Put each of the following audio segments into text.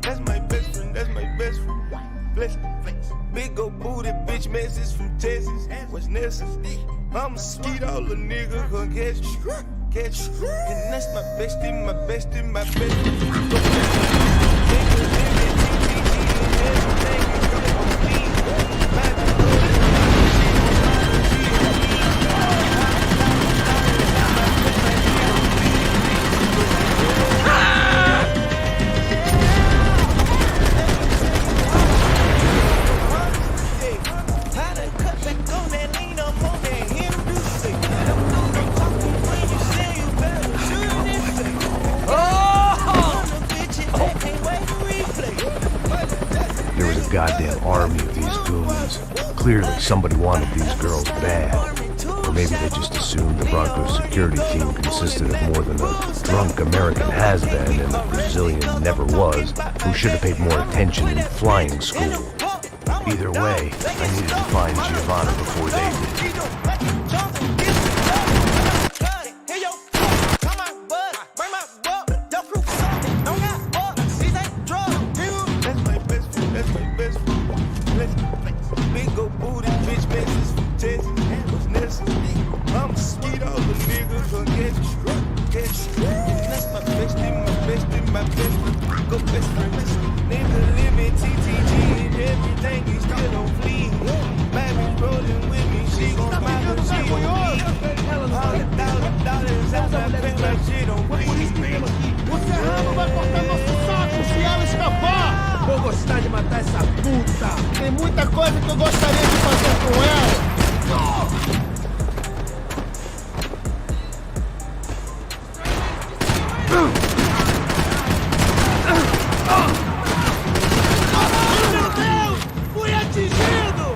That's my best friend, that's my best friend. Flex. Big ol' booty bitch message from Texas. What's necessary? I'ma skeet all the niggas gon' catch you. And that's my bestie, my bestie, my bestie. Goddamn army of these goons. Clearly somebody wanted these girls bad. Or maybe they just assumed the Broncos security team consisted of more than a drunk American has-been and a Brazilian never was, who should have paid more attention in flying school. Either way, I needed to find Giovanna before they did. Big ol' booty bitch message from Texas. What's necessary? I'ma skeet all the niggas gon' catch you. And that's my bestie, my bestie, my bestie. Go best friend. Nigga living TTG and everything is still on fleek. Baby's rolling with me, she gon' smile when she gon' eat. $100,000 as I bet my shit on fleek. Você rama vai cortar nosso saco se ela escapar! Vou gostar de matar essa puta! Tem muita coisa que eu gostaria de fazer com ela! Meu Deus! Fui atingido!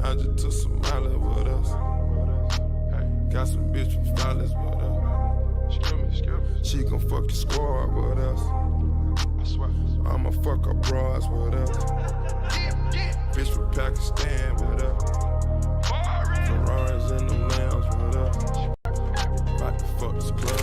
I just took some Miley with us. Got some bitch from Flawless with us. She gon' fuck the squad with us. I'ma fuck her bras with us. Bitch from Pakistan with us. Ferraris in them lambs with us. About to fuck this club.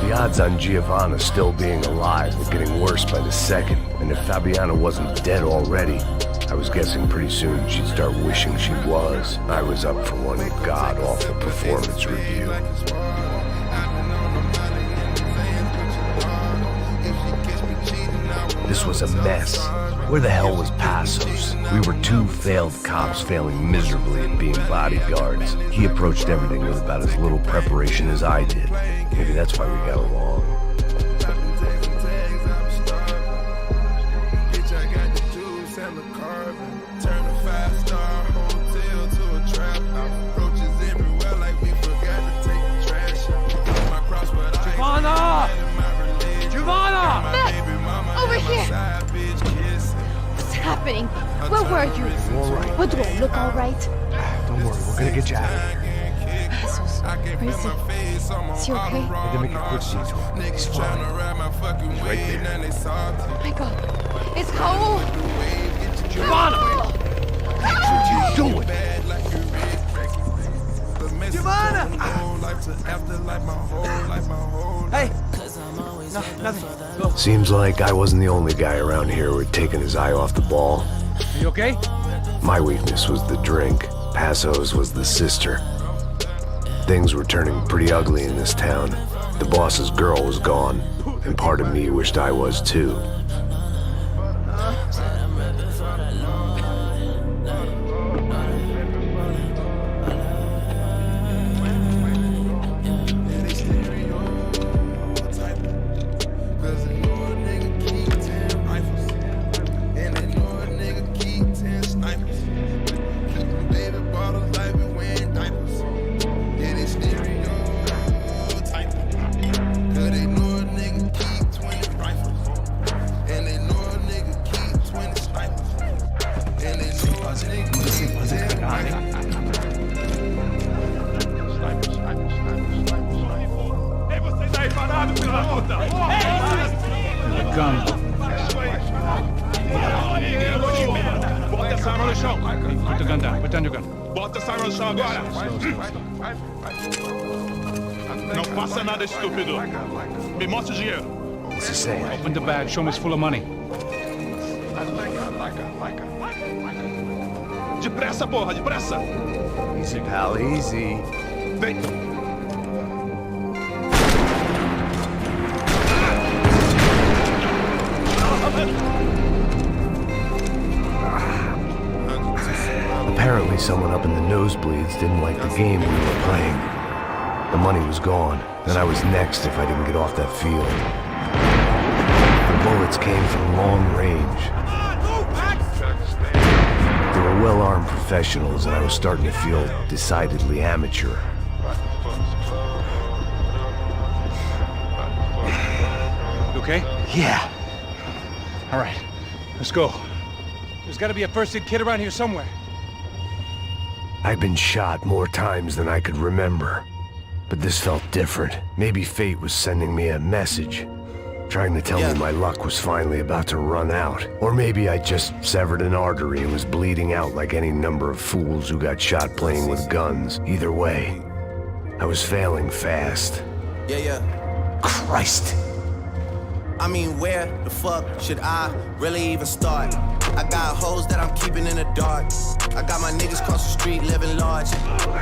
The odds on Giovanna still being alive were getting worse by the second, and if Fabiana wasn't dead already, I was guessing pretty soon she'd start wishing she was. I was up for one god-awful performance review. This was a mess. Where the hell was Passos? We were two failed cops failing miserably at being bodyguards. He approached everything with about as little preparation as I did. Maybe that's why we got along. Giovanna! Giovanna! Matt! Over here! What's happening? Where were you? All right. What do I look all right? Don't worry, we're gonna get you out of here. Passos, where is he? Is he okay? Had to make a quick detour. He's fine. He's right there. Oh my god. It's Raul! Giovanna! What you doing? Giovanna! Hey! No, nothing. Go. Seems like I wasn't the only guy around here who had taken his eye off the ball. Are you okay? My weakness was the drink. Passos was the sister. Things were turning pretty ugly in this town. The boss's girl was gone, and part of me wished I was too. Bota essa arma no chão. Put the gun down. Put down your gun. Bota essa arma no chão agora. Não faça nada, estúpido. Me mostre o dinheiro. What's he saying? Open the bag. Show me it's full of money. Depressa, porra, depressa. Easy, pal, easy. Vem. Apparently someone up in the nosebleeds didn't like the game we were playing. The money was gone, and I was next if I didn't get off that field. The bullets came from long range. They were well-armed professionals, and I was starting to feel decidedly amateur. You okay? Yeah. All right, let's go. There's got to be a first aid kit around here somewhere. I'd been shot more times than I could remember. But this felt different. Maybe fate was sending me a message, trying to tell me my luck was finally about to run out. Or maybe I just severed an artery and was bleeding out like any number of fools who got shot playing with guns. Either way, I was failing fast. Christ. I mean, where the fuck should I really even start? I got hoes that I'm keeping in the dark. I got my niggas across the street living large.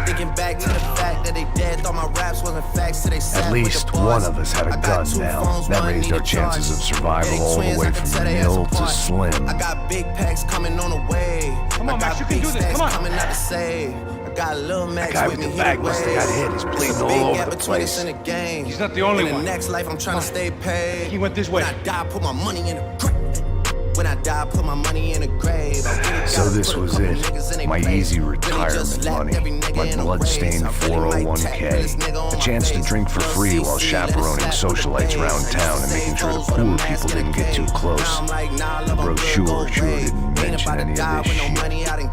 Thinking back to the fact that they dead, thought my raps wasn't facts, so they sat At least one of us had a gun now. That raised our chances of survival all the way from nil to slim. I got big packs coming on the way. Come on, Max, you can do this. Come on. Coming out to save. I got Lil Max That guy with with me. the bag must have got hit. He's bleeding all over the place. In the game. He's not the only in one. the next life, I'm trying to stay paid. He went this way. When I die, put my money in the grave. When I die, put my money in the grave. So this was it. My easy retirement money. My blood-stained 401k. A chance to drink for free while chaperoning socialites around town and making sure the poor people didn't get too close. The brochure sure didn't mention any of this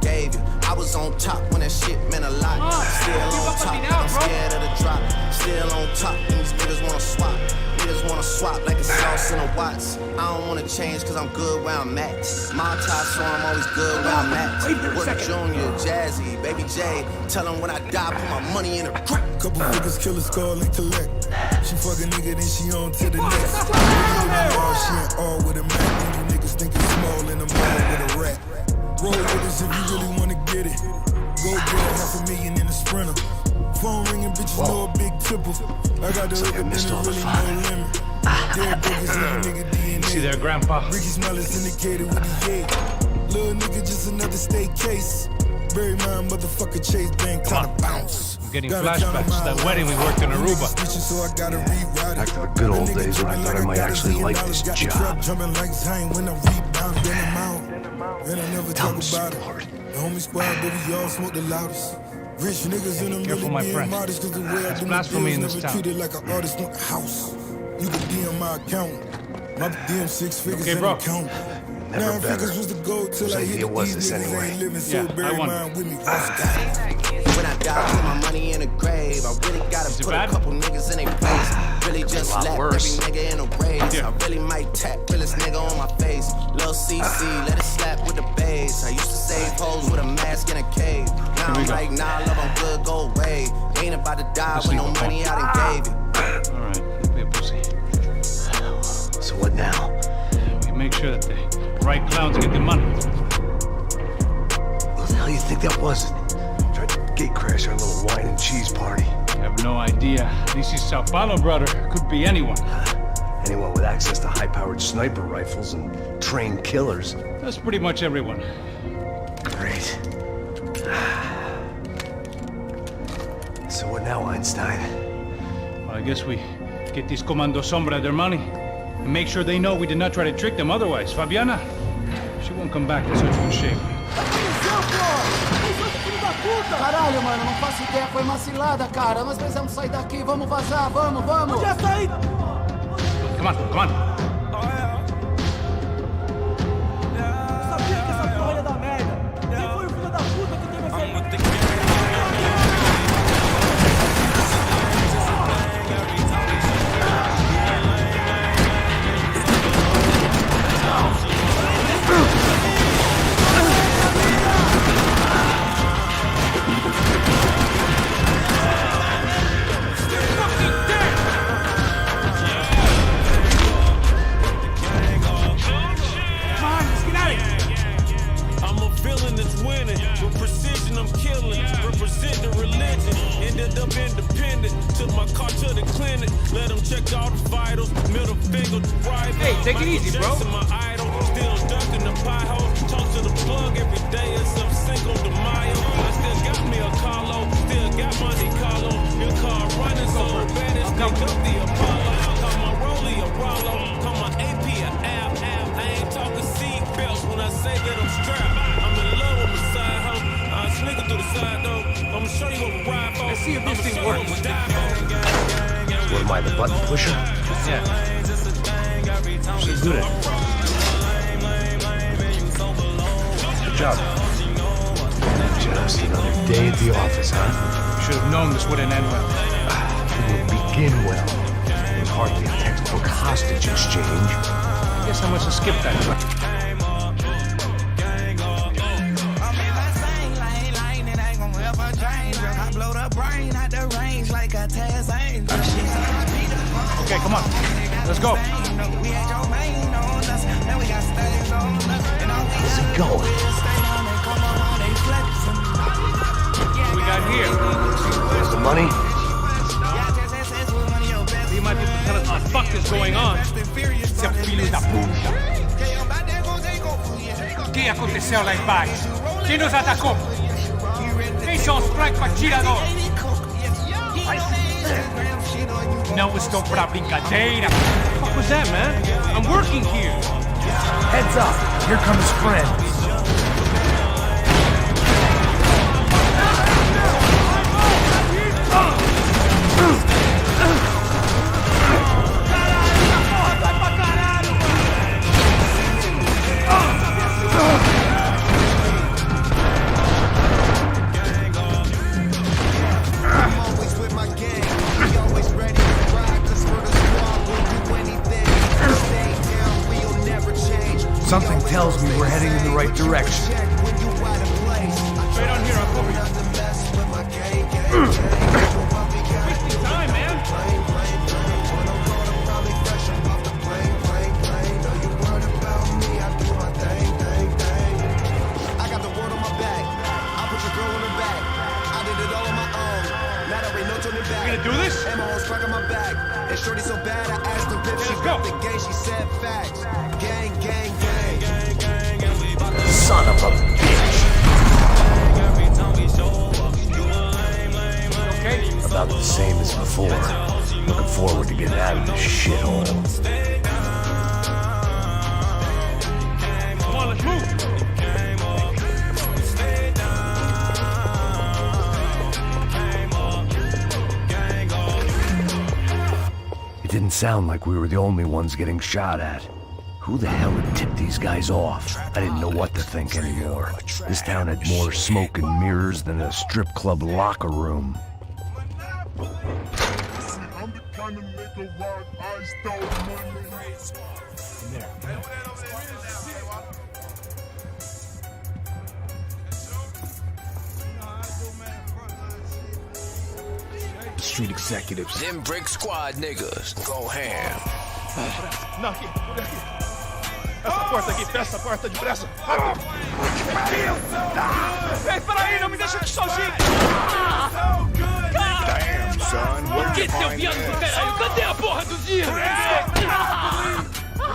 shit. I was on top when that shit meant a lot. Still on top, I'm scared of the drop. Still on top, and these niggas wanna swap. Niggas wanna swap like a sauce in a Watts. I don't wanna change cause I'm good where I'm at. My top, so I'm always good where I'm at. What Junior, Jazzy, Baby J. Tell them when I die, put my money in a crack. Couple figures, killers call and collect. She fuck a nigga, then she on to the next. She ain't all with a Mac. And you niggas think it's small in the mall with a rat. Roll with us if you really wanna get it. Go get $500,000 in a Sprinter. Phone ringing, bitches know a big triple. I got the hook up and there's really no limit. Dead niggas in the nigga DNA. See there, Grandpa? Ricky Smile is indicated with the yay. Little nigga, just another state case. Bury my motherfucker Chase Bank, tryna bounce. I'm getting flashbacks. That wedding we worked in Aruba. So I gotta rewrite it. Back to the good old days when I thought I might actually like this job. Jumping like Zayn when I rebound, then I'm out. And I never talk about it. The homie squad, but we all smoke the loudest. Rich niggas in them Careful, really my being friend. modest, cause the way I There's do my blasphemy in deals this never town. treated like an artist, want a house. You can DM my account. My DM 6 figures Okay, in bro. account. Never 9 better. figures was the goal till Whose I hit idea the was these this niggas anyway? ain't living, Yeah, so I bury won. mine with me. When I die, put my money in a grave. I really gotta it put bad? a couple niggas in their place. Really just lot left worse. every nigga in a race. Yeah. I really might tap realest nigga on my face. Lil CC, let it slap with the bass. I used to save hoes with a mask in a cave. Now we I'm go. like, nah, love, I'm good, go away. Ain't about to die with no money I done gave it. All right, don't be a pussy. So what now? We make sure that the right clowns get the money. What the hell do you think that was? Tried to gate crash our little wine and cheese party. I have no idea. This is Sao Paulo, brother. Could be anyone. Anyone with access to high-powered sniper rifles and trained killers. That's pretty much everyone. Great. So what now, Einstein? Well, I guess we get these Comando Sombra their money and make sure they know we did not try to trick them otherwise. Fabiana, she won't come back in such good shape. Caralho, mano, não faço ideia, foi uma cilada, cara. Nós precisamos sair daqui, vamos vazar, vamos, vamos! Onde é a saída? Come on, come on. Eu sabia que essa porra ia dar merda. Quem foi o filho da puta que teve essa ideia? I'm a villain that's winning. With precision, I'm killing. Represent the religion. Ended up independent. Took my car to the clinic. Let them check all the vitals. Middle finger to right. Hey, take it easy, bro. My idol. Still ducking the pie hole. Talk to the plug every day. It's up Cinco de Mayo. I still got me a Carlo. Still got Monte Carlo. Your car running so bad. It's pick up the Apollo. Call my Rollie a Rollo. Call my AP a Ab. I ain't talking seat belts when I say that I'm strapped. I'm in love with my side hoe. I sneak it through the side though. I'ma show you what we ride for. Let's see if this thing I'ma show you works. what we die for. What am I, the button pusher? Yeah. She's good at it. Good job. Just another day at the office, huh? You should have known this wouldn't end well. It would begin well. It was hardly a textbook hostage exchange. I guess I must have skipped that one. Okay, come on. Let's go. Where's he going? What we got here? Where's the money? You might be able to tell us what the fuck is going on. Seu filho da puta. O que aconteceu lá embaixo? Quem nos atacou? Quem são os francos atiradores? Não estou pra brincadeira. What was that, man? I'm working here. Heads up! Here comes friends. Something tells me we're heading in the right direction. Straight on here, I'll cover you. Wasting time, man. I got the word on my back. I put your girl on her back. I did it all on my own. Now there ain't no turning back. You gonna do this? And my whole strike on my back. And shorty so bad, I asked her if she Let's go. got the game. She said facts. Gang, gang, gang. Son of a bitch! Okay. About the same as before. Looking forward to getting out of this shithole. Come on, let's move. It didn't sound like we were the only ones getting shot at. Who the hell had tipped these guys off? I didn't know what to think anymore. This town had more smoke and mirrors than a strip club locker room. I'm the kind of nigga rock eyes down money. Street executives. Them brick squad niggas go ham. Não, aqui, por aqui. Essa porta aqui, fecha essa porta depressa. Rápido. Ei, espera aí, não me deixa aqui sozinho. Damn, son. What Que seu viado do caralho, cadê a porra do dia?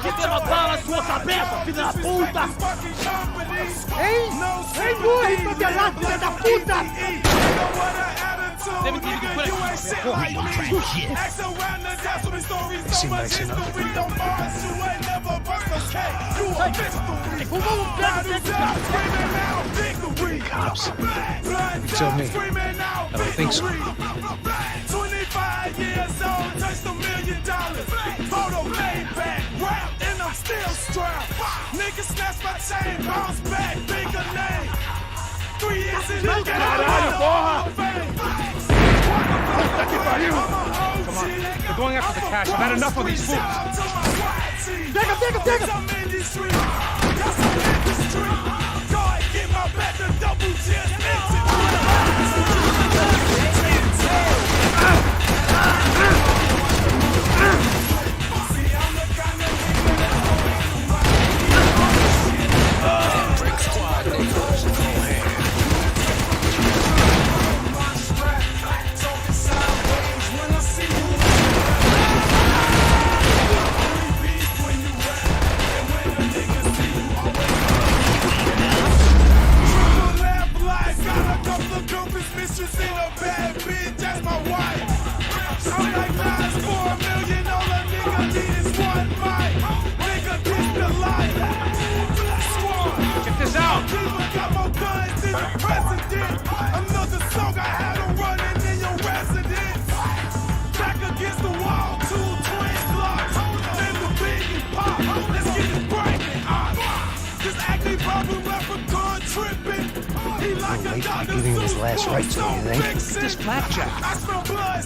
Que tem uma bala na sua cabeça, filho da puta! Ei, burro, tô gelado, filho da puta! Deve ter vindo por aqui. Porra, Seem nice enough to be done. Cops? You tell me. I don't think so. 25 years old, touched $1 million. Photo laid back, rap, and I'm still strapped. Niggas snatch my chain, bounce back, bigger name. 3 years in the Caralho, porra! Puta que pariu! Come on. We're going after the cash. I've had enough of these fools. Pega, pega, pega! Go ahead, get my back to double chest. Brick squad niggas go ham. little late to be giving him his last rites, don't you think? Look at this flapjack.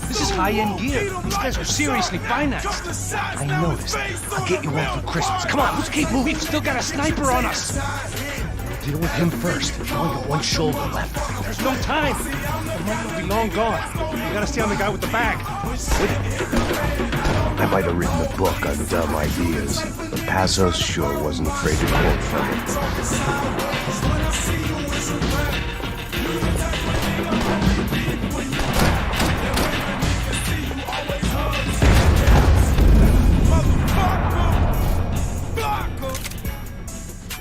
This is high-end gear. These guys are seriously financed. I noticed. I'll get you one for Christmas. Come on, let's keep moving. We've still got a sniper on us. Deal with him first. You only got one shoulder left. There's no time. The money will be long gone. We gotta stay on the guy with the bag. I might have written a book on dumb ideas, but Passos sure wasn't afraid to quote from it.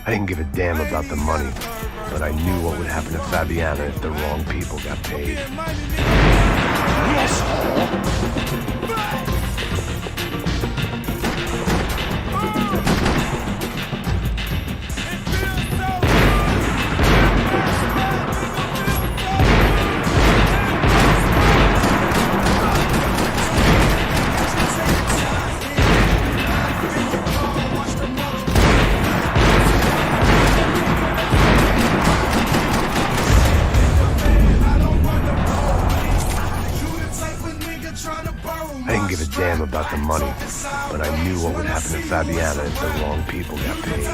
I didn't give a damn about the money, but I knew what would happen to Fabiana if the wrong people got paid. Yes! I didn't give a damn about the money, but I knew what would happen to Fabiana if the wrong people got paid.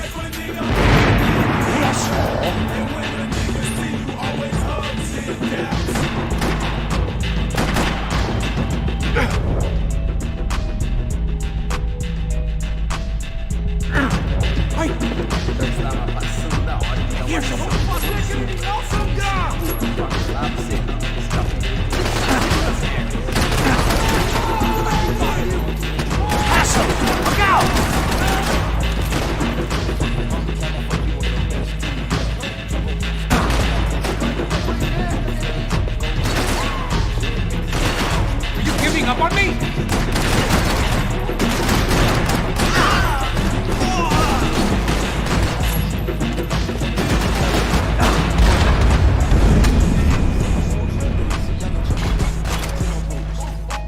Up on me!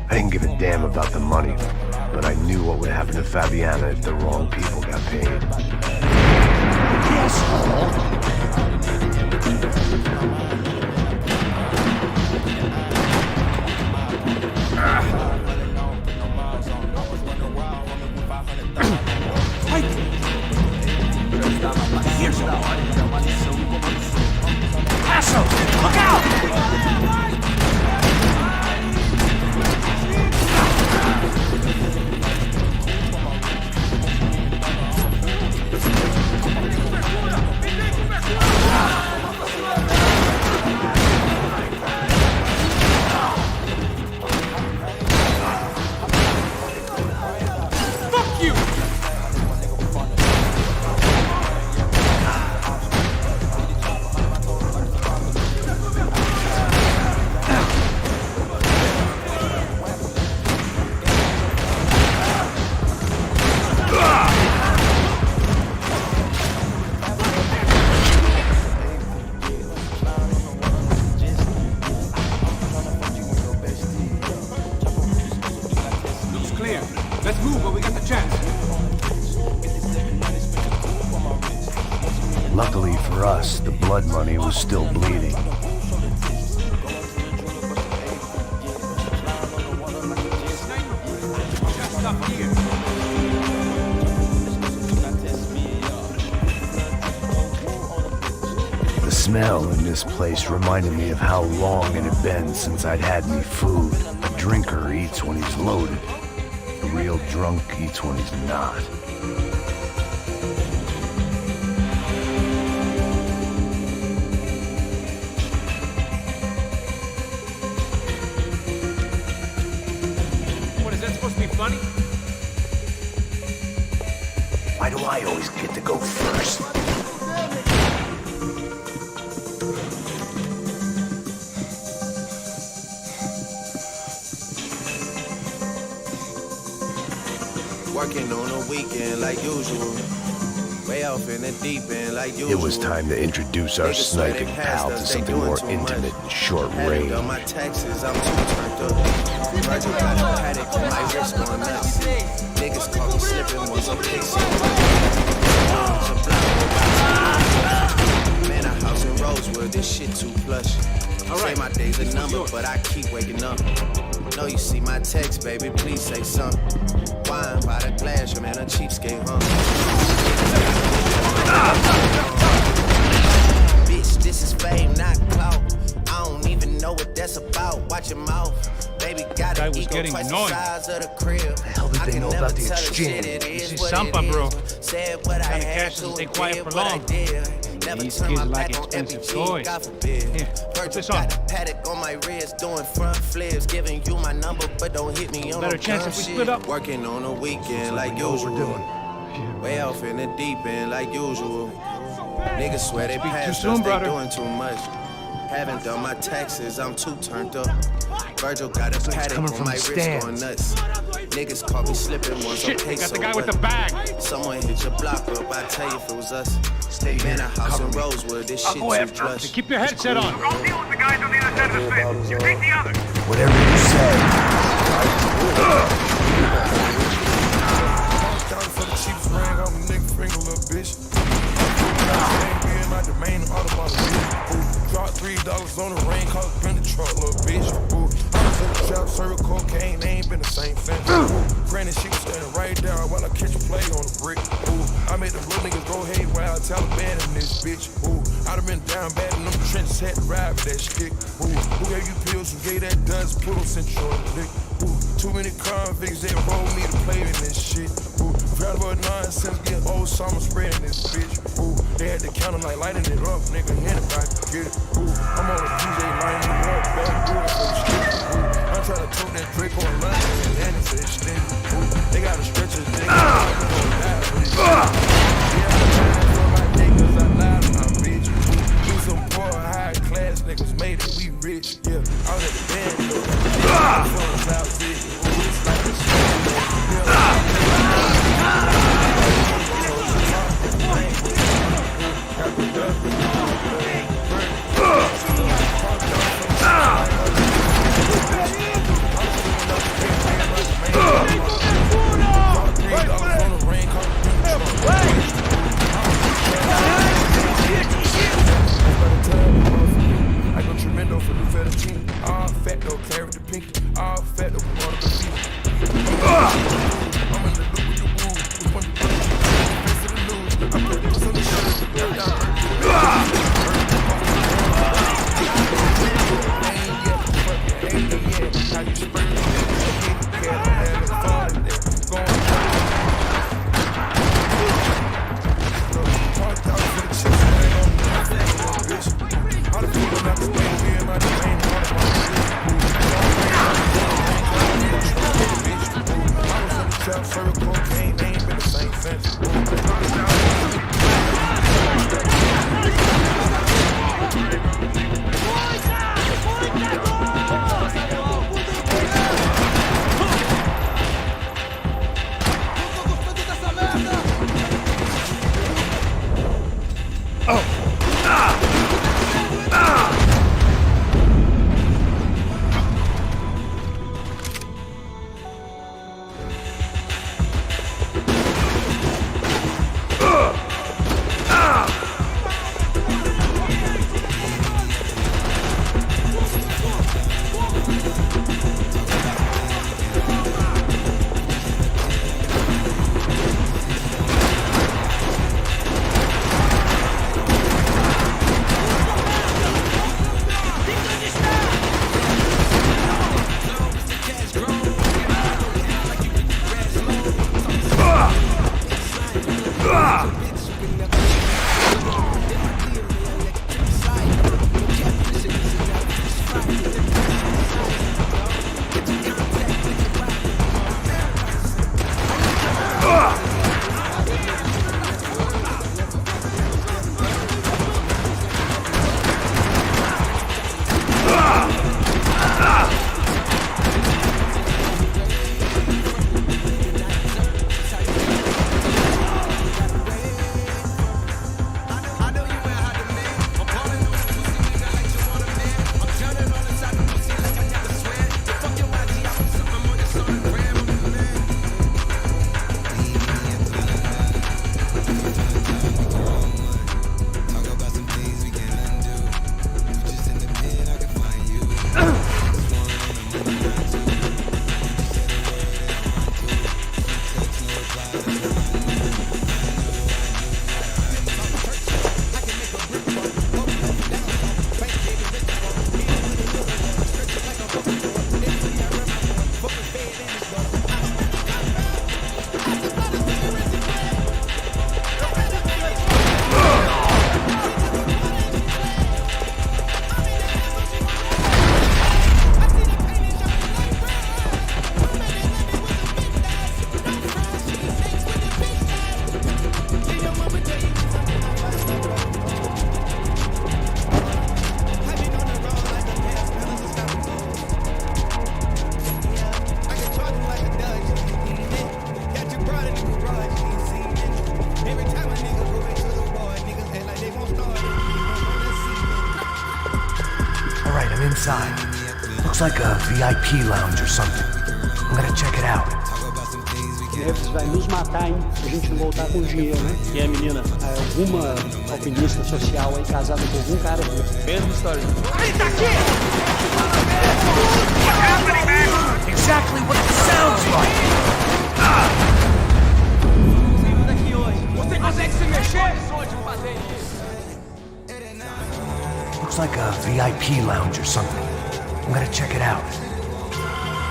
I didn't give a damn about the money, but I knew what would happen to Fabiana if the wrong people got paid. Look out! Let's move while we got the chance. Luckily for us, the blood money was still bleeding. The smell in this place reminded me of how long it had been since I'd had any food. A drinker eats when he's loaded. A real drunk eats when he's not. What, is that supposed to be funny? Why do I always get to go first? Working on a weekend like usual. Way off in the deep end like usual. It was time to introduce our sniping pal to something more intimate and short range. On my taxes, I'm too turned up. Virgil got a paddock, my wrist going nuts. Niggas caught me slipping once I'm pissing. Man, a house in Rose Rosewood, this shit too plush. Say my days a number, but I keep waking up. Know you see my text, baby, please say something. Wine by the glass, your man a cheapskate, huh? Bitch, this is fame, not clout. I don't even know what that's about. Watch your mouth. Baby got an ego twice the size of the crib. The hell did they know about the exchange? This is Sampa, bro. Said what I had cash to, doesn't stay quiet for long. Never These turn kids my like back on expensive MPG, toys. God forbid. Here, put Virgil this on. got a paddock on my wrist, doing front flips, giving you my number, but don't hit me on Better no chance dumb if we shit. split up. Working on a weekend like usual. Way off in the deep end like usual. Niggas swear they passed soon, us, they brother. doing too much. Haven't done my taxes, I'm too turned up. Virgil got a paddock coming on from my the wrist, going stands. nuts. Niggas caught me slipping once on Shit, they peso. got the guy with but the bag. Someone hit your block up, I tell you if it was us. Stay Man, here. a house Cover in me. Rosewood, this I'll shit go too after him. plush. Keep your headset on. I'll deal with the guys on the other side of the fence. You take the other. Whatever you say. $1 for the cheapest ring, I'm a nigga finger, little bitch. Ain't be in my domain, Audubon, bitch. Drop $3 on the ring, cause been the truck, little bitch. I was in the trap, serving cocaine, they ain't been the same since. Granted, she was standing right there while I catch a play on the brick. I made them little niggas go haywire, Taliban in this bitch. I done been down bad in them trenches, had to ride with that stick. Who gave you pills, who gave that dust, put them sent you on the dick. Too many convicts, they roll me to play in this shit. Proud about nonsense, getting old summer spreading this bitch. They had the counter like lighting it up, nigga, anybody can get it. I'm on a DJ lining it up, back door for the street. I'm trying to tote that Drake on London and Annie for this thing. They got a stretcher, they got a die for this shit. Yeah, I'm my niggas, I lied on my bitch. We some poor, high class niggas made it, we rich. Yeah, I was at the band, though. I'm from the South City. It's like a I go tremendo for new fettuccine. All fat though, carry the pinky. All fat though, we want to be. I'm in the loop with the woo. We want to face to the news. I'm ready for some shit. Down, how you spray it? Can't have it fun. Going $100 for the chips. I ain't on the bitch. All the people not the way to be in my domain. I was in the trap, serving cocaine. I'm inside. Looks like a VIP lounge or something. I'm gonna check it out. Neves vai nos matar, hein? Se a gente não voltar com dinheiro, né? E a menina? Alguma alpinista social aí casada com algum cara aqui. Mesma história. Ele tá aqui! Exactly what it sounds like! Daqui hoje. Você consegue se mexer? Pode fazer isso. Looks like a VIP lounge or something. I'm gonna check it out.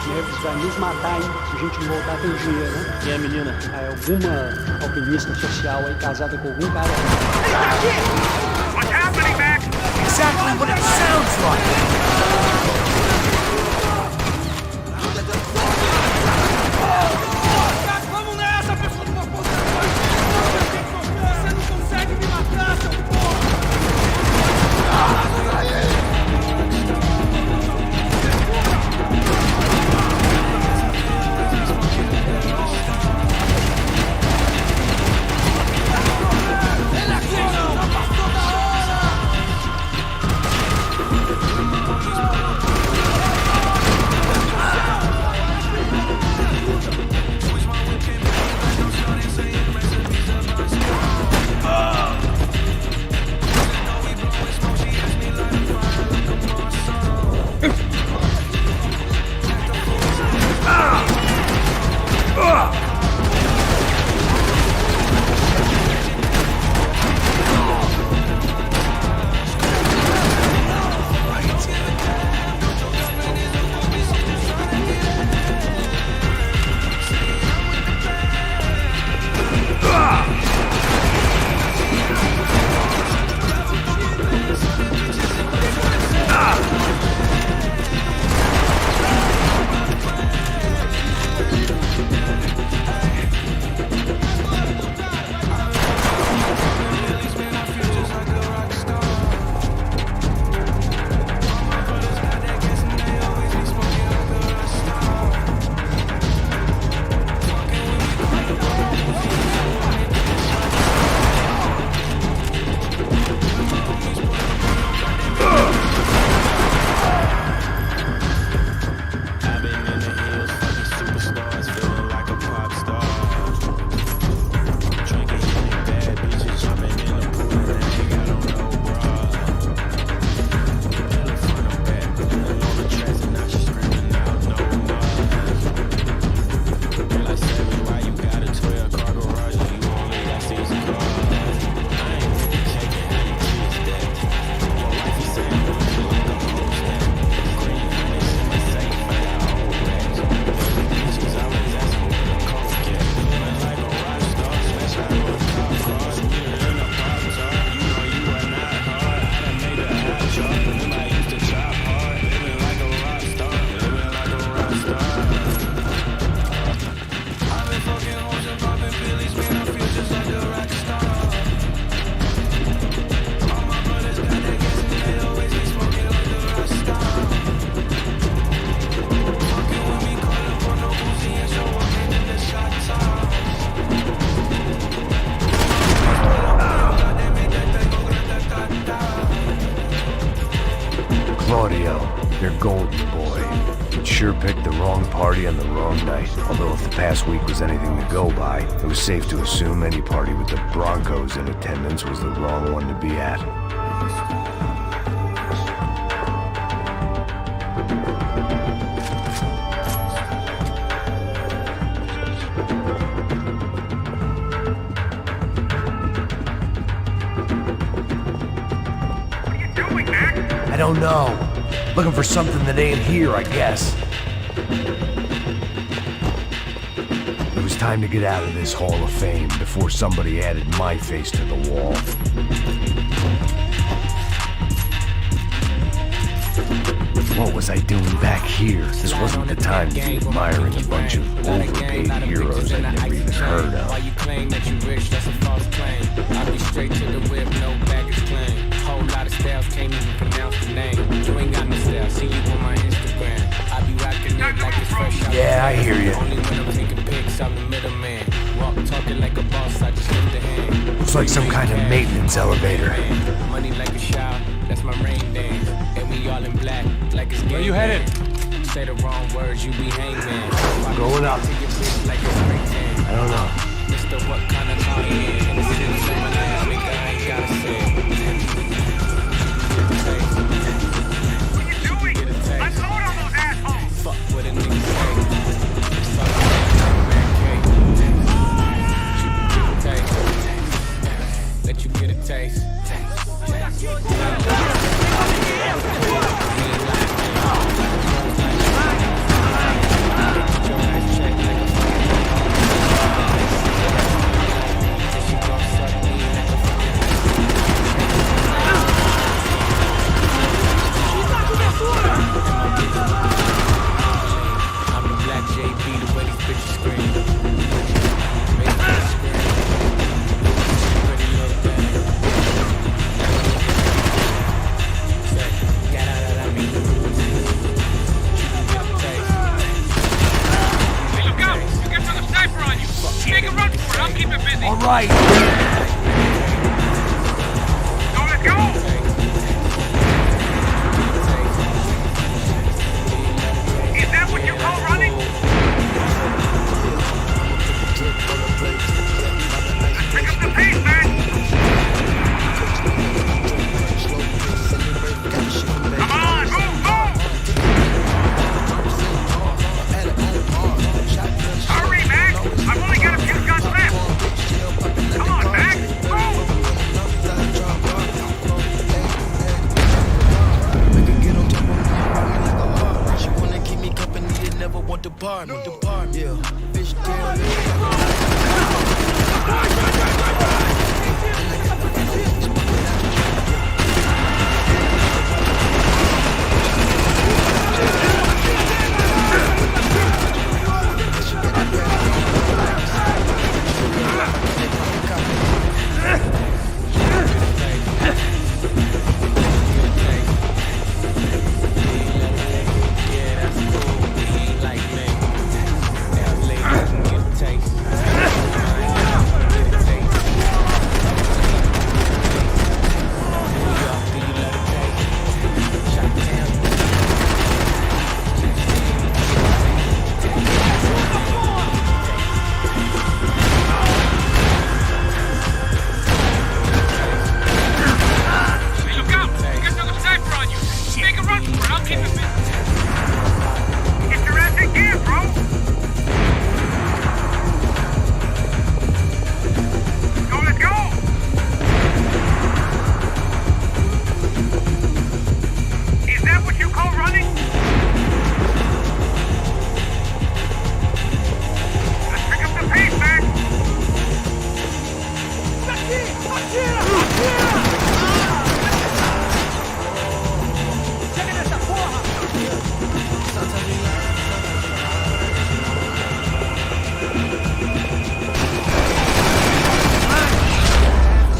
Neves vai nos matar, hein? Se a gente não voltar com dinheiro, né? E a menina? Alguma alpinista social aí casada com algum cara aqui. Ele tá aqui! What's happening, Max? Exactly what it sounds like! Vamos nessa, pessoal! Você não consegue me matar, seu porra! Claudio, you're golden, boy. You sure picked the wrong party on the wrong night. Although if the past week was anything to go by, it was safe to assume any party with the Broncos in attendance was the wrong one to be at. I don't know. Looking for something that ain't here, I guess. It was time to get out of this Hall of Fame before somebody added my face to the wall. What was I doing back here? This wasn't the time to be admiring a bunch of overpaid heroes I'd never even heard of. Why you claim that you rich, that's a false claim. I'll be straight to the whip, no baggage claim. Whole lot of styles, can't even pronounce the name. You ain't got no style, see you on my Instagram. I be rocking it like it's fresh out. Yeah, I hear you. Only when I'm taking pics, I'm the middleman. Walk talking like a boss, I just lift the hand. Looks like some kind of maintenance elevator. Money like a shower, that's my rain dance. And we all in black. like it's game. Where you headed? Say the wrong words, you be hangman. Going up. Like it's I don't know. Mr. What kind of car you in? And it's in some of that, nigga, I ain't gotta say it. What you doing? Unload on those assholes! Fuck what a nigga say. Let you get a taste. I'm the black JB, the way these bitches scream. Make them scream. Pretty little thing. Say, get out of that meat. Hey, look out! You got another sniper on you! Make a run for it, I'll keep it busy! All right. So let's go! Is that what you call running? Let's pick up the pace, man! Come on, move, move! Hurry, Max! I've only got a few guns left! Come on, Max! Move! She wanna keep me company and never want to bar me. Yeah, bitch, damn. Yeah, that's cool. He ain't like me. Now, ladies, get a taste. Hey, look out! You got another sniper on you! Make a run for it, I'll keep it busy! Get your ass in gear, bro! So let's go! Is that what you call running? Let's pick up the pace, man! Chega nessa porra!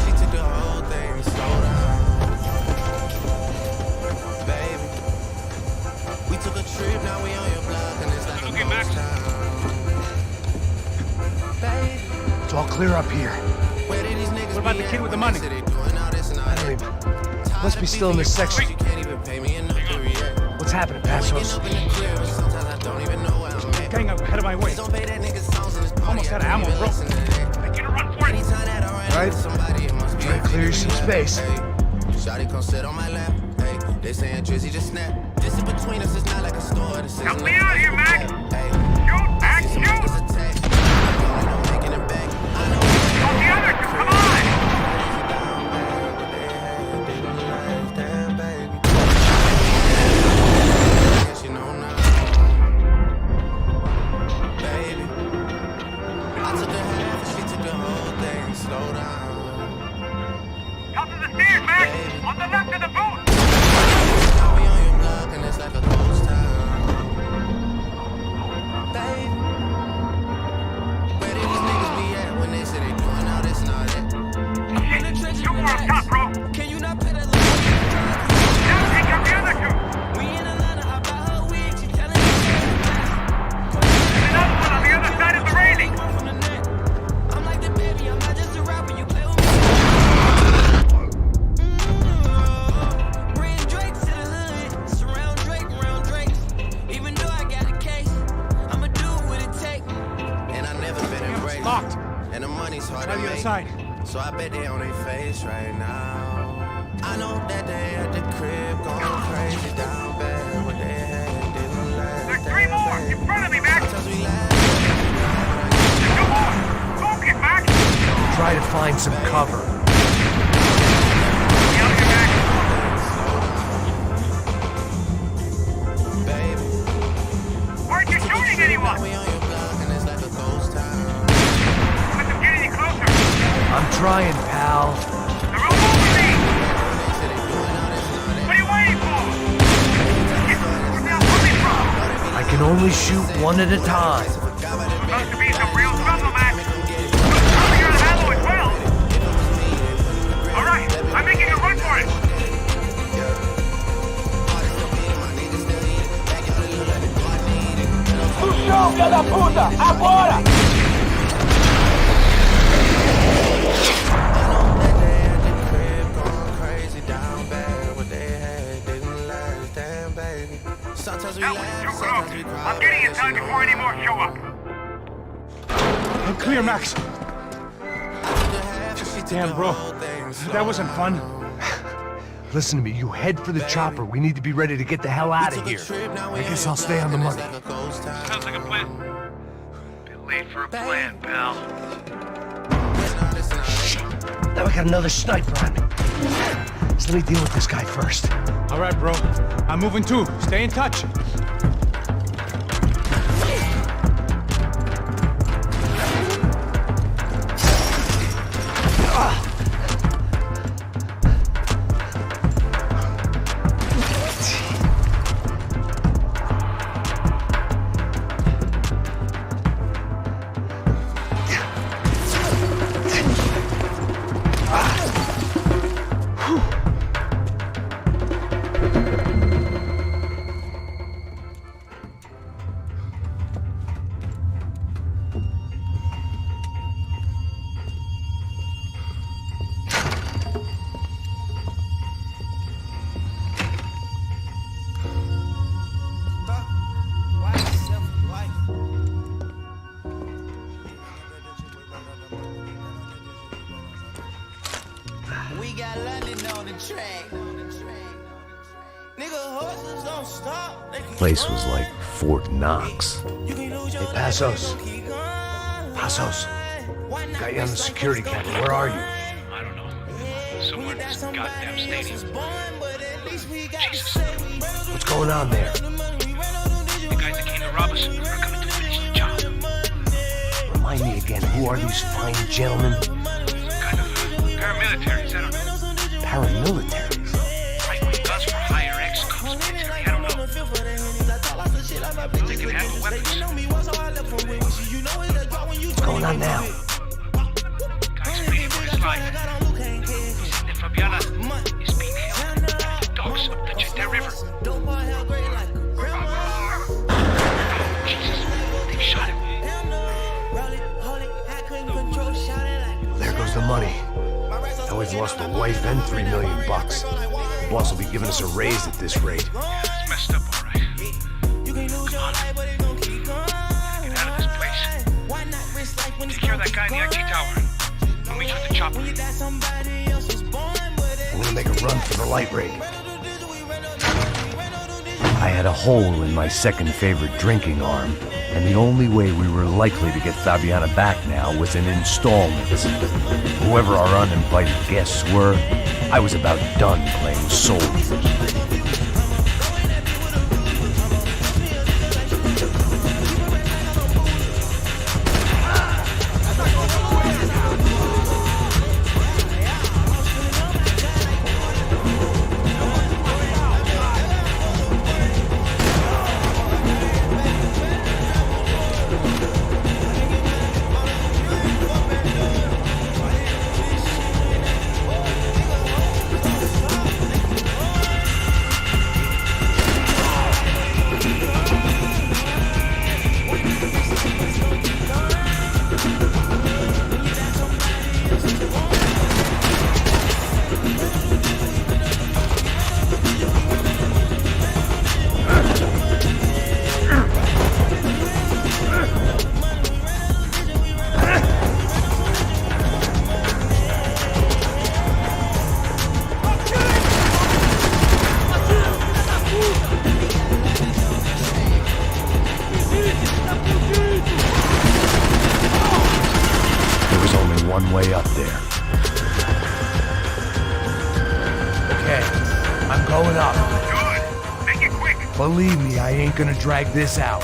She took the whole thing and slowed down. Baby, we took a trip, now we on your block and it's like a Okay, Max. ghost town. Baby, It's all clear up here. where did these niggas What about be the at? kid with the money? They doing all this and all I don't that. even. Must be still in this section. You can't even pay me enough to react. What's happening, Getting Passos? up in the clear, but sometimes I don't even know where I'm at. Getting out ahead of my way. Don't pay that nigga songs in this party. Almost I out of don't ammo, even bro. listen to that. Get a run for it! Anytime that I run Right. into somebody, it must be Try a to clear you some figure. space. Hey, Shawty come sit on my lap. Hey, they saying Drizzy just snap. This is between us, it's not like a store. This is Help me out here, Mac! Hey, Shoot, Mac, see some shoot! niggas attack. I'm making it back. I know Go the other two, come on! you know now. Baby, I took a half and she took the whole thing. Slow down. Top of the stairs, Mac! On the left of the boat! Now we on your block and it's like a ghost town. side. So I bet they on their face right now. I know that they at the crib going crazy down bad. What they had didn't last. There's three more in front of me, Max. Sometimes we laugh. Two more. Focus, Max. Try to find some cover. Aren't you shooting anyone? We on your block and it's like a ghost town. Let them get any closer. I'm trying, pal. They're all over me. What are you waiting for? Where's they all coming from? I can only shoot one at a time. Supposed to be some real trouble, Max. Probably you're on ammo as well. All right, I'm making a run for it. No chão, filha da puta! Agora! That was too close. I'm getting inside before any more show up. I'm clear, Max. Damn, bro. That wasn't fun. Listen to me, you head for the chopper. We need to be ready to get the hell out of here. I guess I'll stay on the money. Sounds like a plan. Bit late for a plan, pal. Now I got another sniper on me. So let me deal with this guy first. All right, bro. I'm moving too. Stay in touch. We got London on the track. Nigga, horses don't stop. Place was like Fort Knox. Hey, Passos. Passos. Got you on the security camera. Where are you? I don't know. Somewhere in this goddamn stadium. Jesus. What's going on there? The guys that came to rob us are coming to finish the job. Remind me again, who are these fine gentlemen? Kind of paramilitaries, I don't know. Paramilitaries? Right-wing guns for hire, ex-cops, military, I don't know. They can handle weapons. What's going on now? Guy's pleading for his life. Saying that Fabiana is being held by the dogs up the Chete River. Jesus, they've shot him. There goes the money. Now we've lost a wife and $3 million. The boss will be giving us a raise at this rate. It's messed up, all right. Come on. Get out of this place. Take care of that guy in the IT tower. We'll meet you at the chopper. I'm gonna make a run for the light rig. I had a hole in my second favorite drinking arm, and the only way we were likely to get Fabiana back now was in installments. Whoever our uninvited guests were, I was about done playing soldiers. Believe me, I ain't gonna drag this out.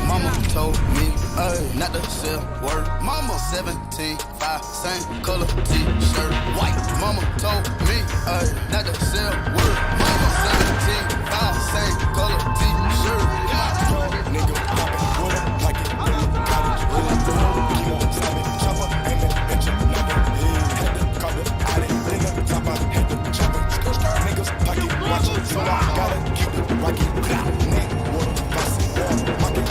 Mama told me not to sell word. Mama 17, 5, same color t-shirt, white. Mama told me not to sell word. Mama 17, 5, same color t-shirt. Nigga poppin' with it like it in the college. Keep slapping, chopper, and then bitch never had to cop it. I didn't bring up top, I had to chop it. Niggas pocket watching, so I gotta keep it rocky. Neck, water, bossy, pocket,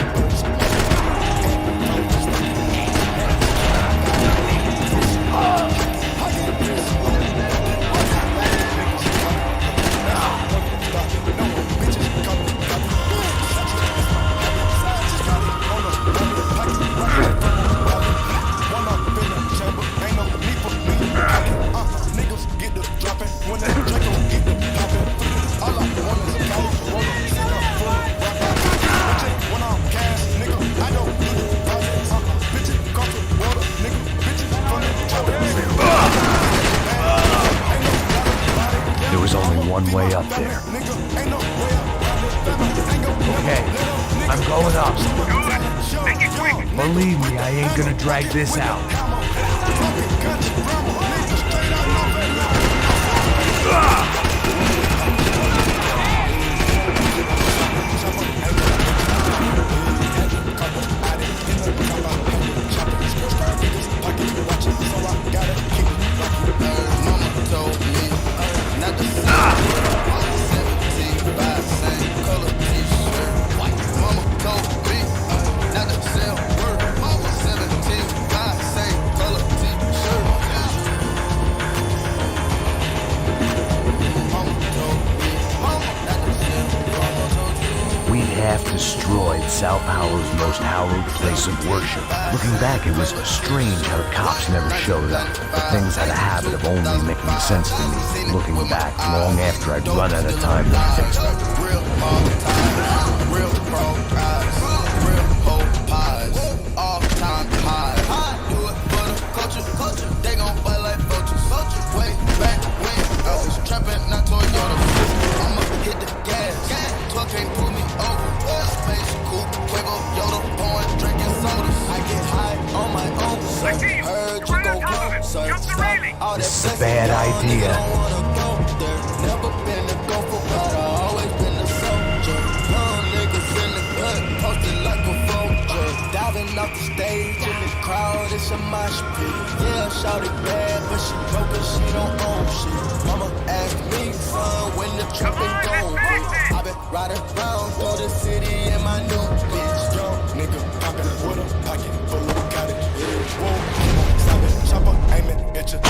There was only one way up there. Okay, I'm going up. Believe me, I ain't gonna drag this out. Destroyed Sao Paulo's most hallowed place of worship. Looking back, it was strange how the cops never showed up. But things had a habit of only making sense to me, looking back long after I'd run out of time to fix them. Real eyes, real hope pies, all time highs. Do it for the culture, they gon' fight like vultures. Way back when I was trapping, not Toyota. I'ma hit the gas, 12 can't pull me over. Space coupe, Quavo, Yoda, pouring, drinking sodas. I get high on my own, so heard you go blue, so stop all that. This is a bad idea. Never been a gopher, but I always been a soldier. Young niggas in the hood, posted like a vulture. Diving off the stage in the crowd, it's a mosh pit. Yeah, shawty bad, but she broke and she don't own shit. Mama asked me, son, when the trumpet gon' I been riding around through the city in my new bitch. Yo, nigga poppin' with a pocket full of cottage. Whoa, stoppin', chopper, aiming at your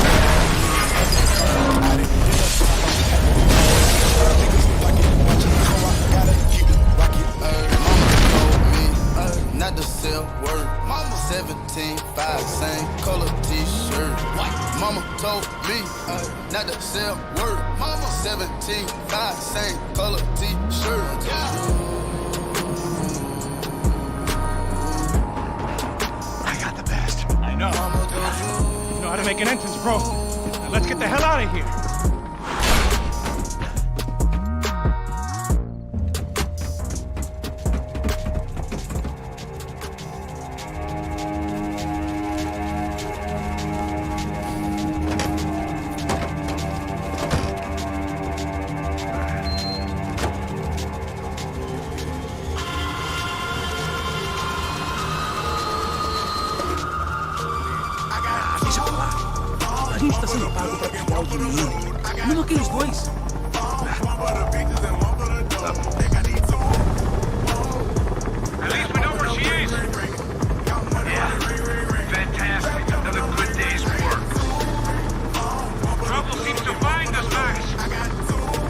not to sell word. Mama 17, 5, same color t-shirt. Mama told me not to sell word. Mama 17, 5, same color t-shirt. I got the bastard. I know. You know how to make an entrance, bro. Now let's get the hell out of here. A gente tá sendo pago pra pegar o dinheiro. Não aqueles dois. At least we know where she is. Yeah. Fantastic. Another good day's work. Trouble seems to find us, Max.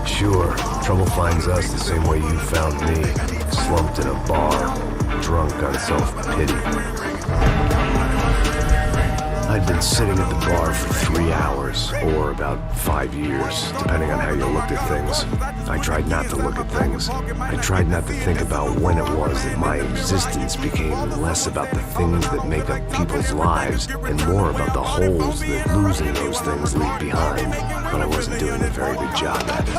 Sure, trouble finds us the same way you found me. Slumped in a bar, drunk on self-pity. I'd been sitting at the bar for 3 hours, or about 5 years, depending on how you looked at things. I tried not to look at things. I tried not to think about when it was that my existence became less about the things that make up people's lives and more about the holes that losing those things leave behind. But I wasn't doing a very good job at it.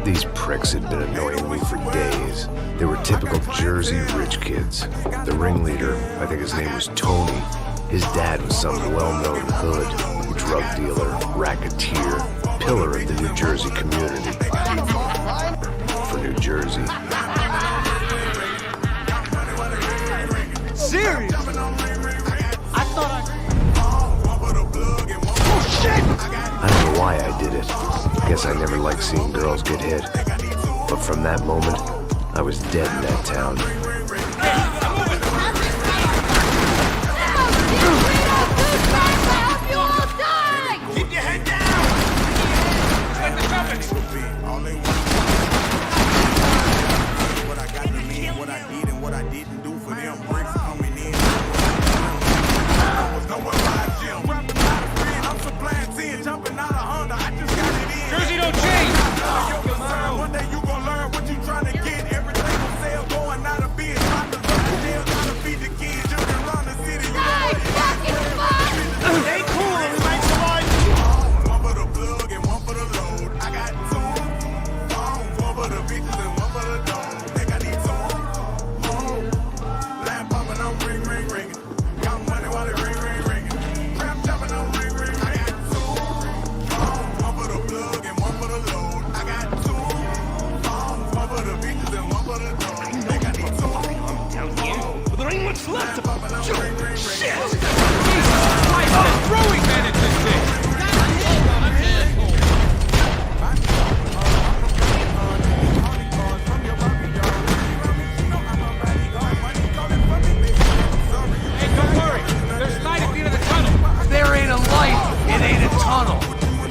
These pricks had been annoying me for days. They were typical Jersey rich kids. The ringleader, I think his name was Tony. His dad was some well-known hood, drug dealer, racketeer, pillar of the New Jersey community. For New Jersey. Serious? I thought I don't know why I did it. Guess I never liked seeing girls get hit. But from that moment, I was dead in that town. Keep your head down! Let the company! What I got to mean, what I did and what I didn't do for them bricks coming in. I'm supplying 10, jumping out of Honda. I just got it in. Jersey don't change! One day you gon' learn what you trying to get. Everything on sale, going out of bid. Trying to run the jail, trying to feed the kids. You can run the city. Stay cool, we make some life. One for the plug and one for the load. I got two phones, one for the bitches and one for the dog. Think I need two. Lamp popping, I'm ring, ring, ringing. Got money while it ring, ring, ringing. Trap jumping, I'm ring, ring. I got two phones, one for the plug and one for the load. I got two phones, one for the bitches and one for the dog. Think I need two. But there ain't much left of them. Shit! Jesus Christ, they're throwing men at this thing! Hey, don't worry. There's light at the end of the tunnel. There ain't a light, it ain't a tunnel.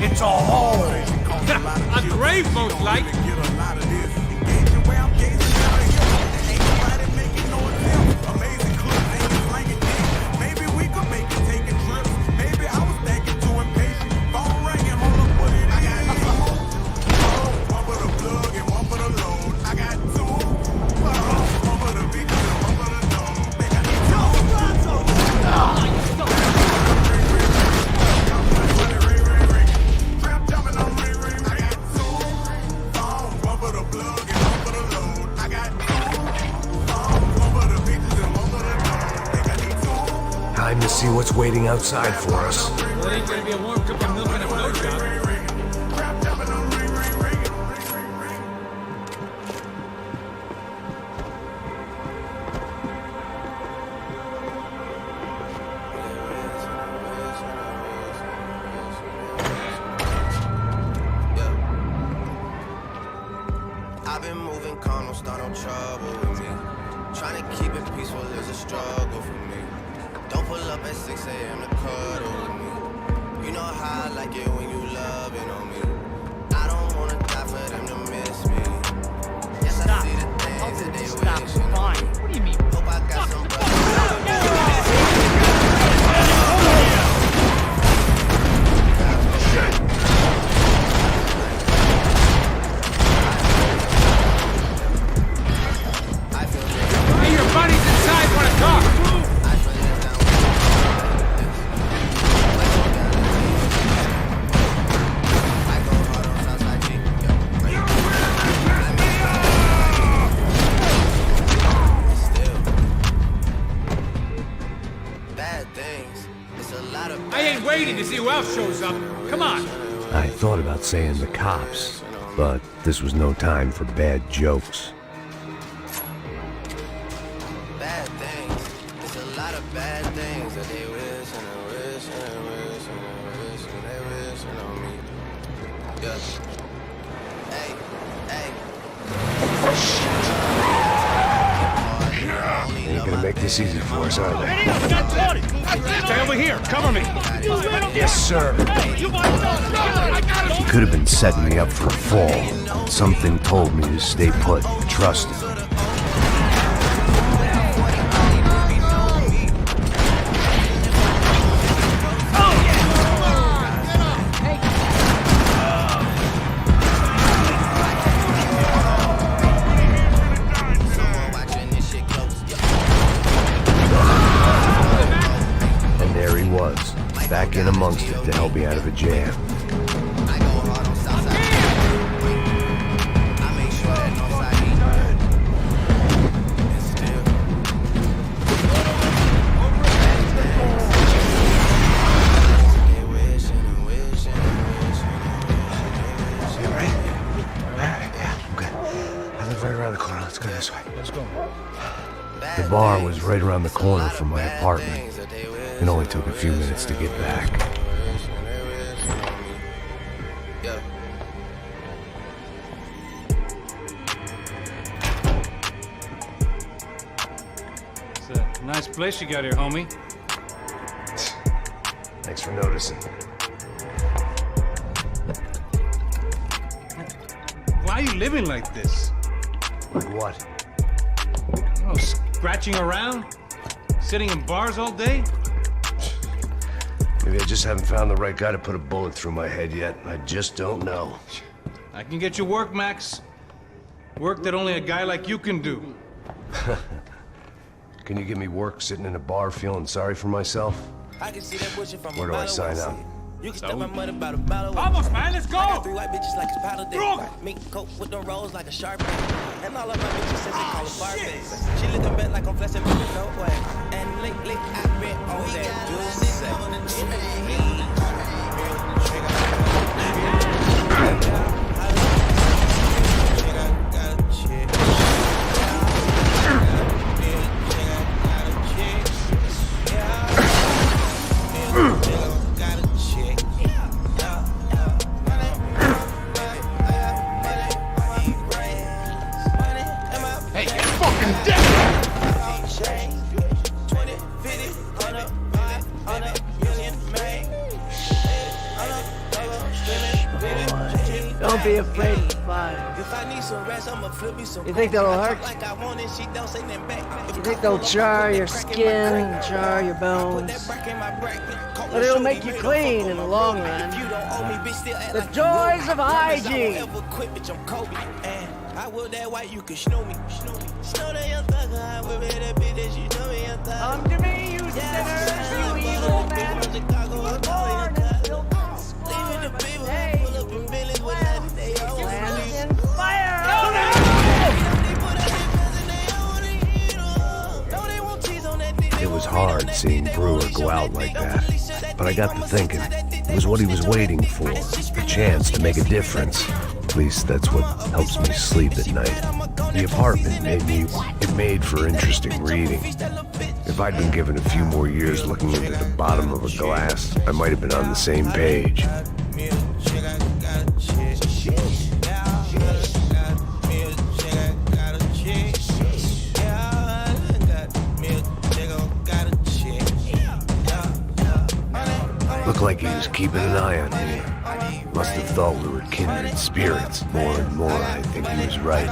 It's a hole. A grave, most like. Get a lot of this. Engaging where I'm gazing out of here. Ain't nobody making no attempt. Amazing clips, ain't slanging dick. Maybe we could make it taking trips. Maybe I was thinking too impatient. Phone ringing, hold up, put it. I got two. One for the plug and one for the load. I got two. One for the bitches and one for the dog. They got two. Trap jumping on ring, ring. I got two. One for the plug and one for the load. I got two. One for the bitches and one for the dog. Think I need two. Time to see what's waiting outside for us. Well, it ain't gonna be a warm cup of milk and a blowjob. Trap jumping on ring, ring, ring. I've been moving calm, don't start no trouble with me. Trying to keep it peaceful is a struggle for me. Don't pull up at 6 a.m. to cuddle with me. You know how I like it when you loving on me. I don't wanna die for them to miss me. Yes, I see the things that they wishing on me. What do you mean? Hope I got some Hey, your buddies inside wanna talk. I ain't waiting to see who else shows up. Come on. I thought about saying the cops, but this was no time for bad jokes. bad things. It's a lot of bad things that they wish and they wish and they wish and they wish and they wish on me. Yeah. Hey, hey. Ain't gonna make this easy for us, are they? Stay over here. Cover me. Yes, sir. He could have been setting me up for a fall. Something told me to stay put, trust him. back in amongst it to help me out of a jam. The bar was right around the corner from my apartment. It only took a few minutes to get back. It's a nice place you got here, homie. Thanks for noticing. Why are you living like this? Like what? Oh, scratching around? Sitting in bars all day? Maybe I just haven't found the right guy to put a bullet through my head yet. I just don't know. I can get you work, Max. Work that only a guy like you can do. Can you give me work sitting in a bar feeling sorry for myself? Where do I sign up? You can step my mother by the bottle. Vamos, man, let's I got go! 3 white bitches like it's powder day. Mink coat with them rolls like a sharp. And all of my bitches says they call it Barbies. She looking back like I'm flexing, but no way. And lately I've been on that juice. Don't be afraid of fire. You think that'll hurt? You think they'll char your skin, char your bones? But it'll make you clean in the long run. The joys of hygiene. I will that white, you can snow me. Snow that young thug, I will be that bitch that you know me, young thug. Come to me, you sinners, you evil men. It was hard seeing Brewer go out like that, but I got to thinking, it was what he was waiting for, a chance to make a difference. At least that's what helps me sleep at night. The apartment made for interesting reading. If I'd been given a few more years looking into the bottom of a glass, I might have been on the same page. Looked like he was keeping an eye on me. Must have thought we were kindred spirits. More and more, I think he was right.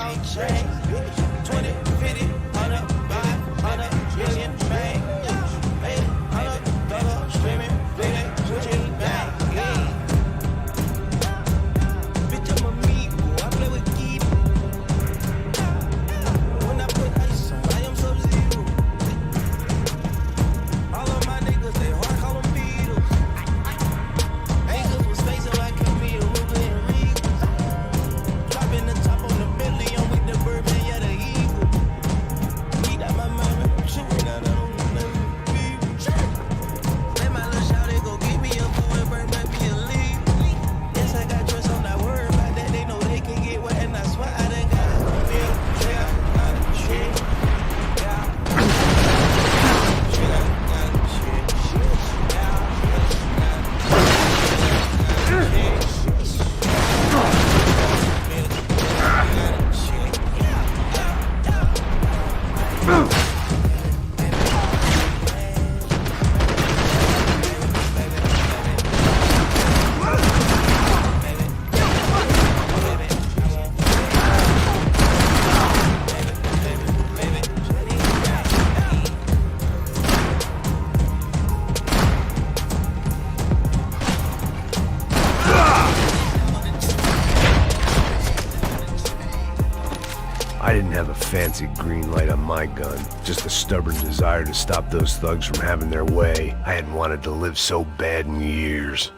fancy green light on my gun, just a stubborn desire to stop those thugs from having their way. I hadn't wanted to live so bad in years.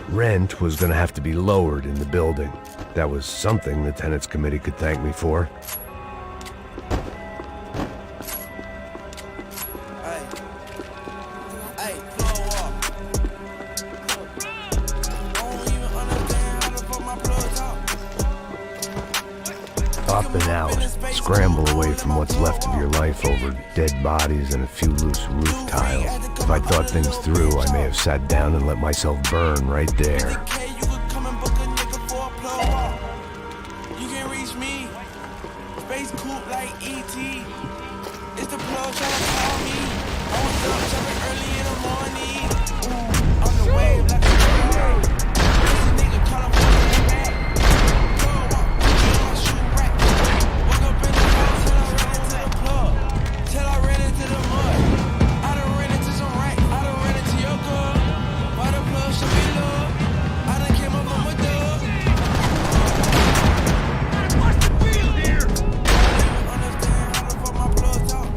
Rent was gonna have to be lowered in the building. That was something the tenants committee could thank me for. Up and out, scramble away from what's left of your life over dead bodies and a few loose roof tiles. If I'd thought things through, I may have sat down and let myself burn right there. You can reach me. Space coupe like E.T. It's the plug trying to call me. I was up jumping early in the morning. Ooh, on the wave like a wave. This nigga call him for the back. Plug walk, on my shoe rack. Woke up in the house till I ran into the plug. Till I ran into the mud. I done ran into some right. I done ran into your girl. Why the plug should be love? I done came up on my dub. Watch the wheel here. I don't even understand how the fuck my plug talk.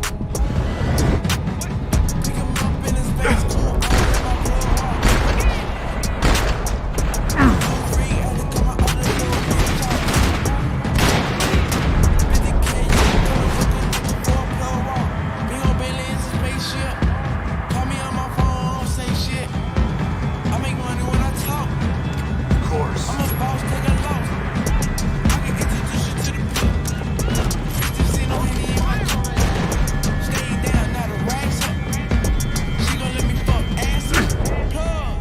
Pick him up in his face, cool. I let my plug walk. Free, had to come out of the little bitch talk. 50K, you can come and fuck a nigga for a plug walk. Big ol' Bentley is a spaceship. Call me on my phone, I don't say shit. I make money when I talk. Of course. I'm a boss, take a loss. I can introduce you to the plug. 50 no Henny in my car. Stay down, now the racks up. She gon' let me fuck ass up. Plug.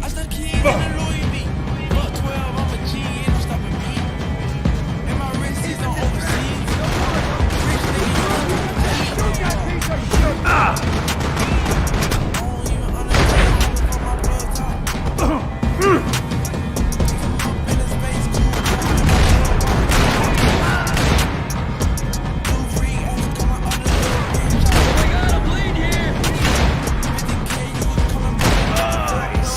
I stuck keys in the Louis V. Fuck 12, I'm a G, ain't no stopping me. And my wrist is on overseas. Rich nigga, you don't got I don't even understand how the fuck my plug talk. In the space cool, too free, had to come out of the little bitch talk. I gotta bleed here. 50K, you can come and buy nice.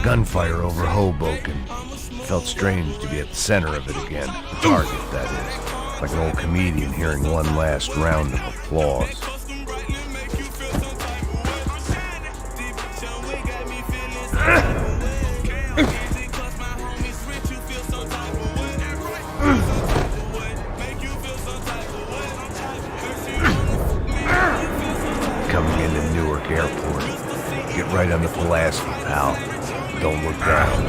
Gunfire over Hoboken. Felt strange to be at the center of it again. The target, that is. Like an old comedian hearing one last round of applause. Coming into Newark Airport. Get right on the Pulaski, pal. Don't look down.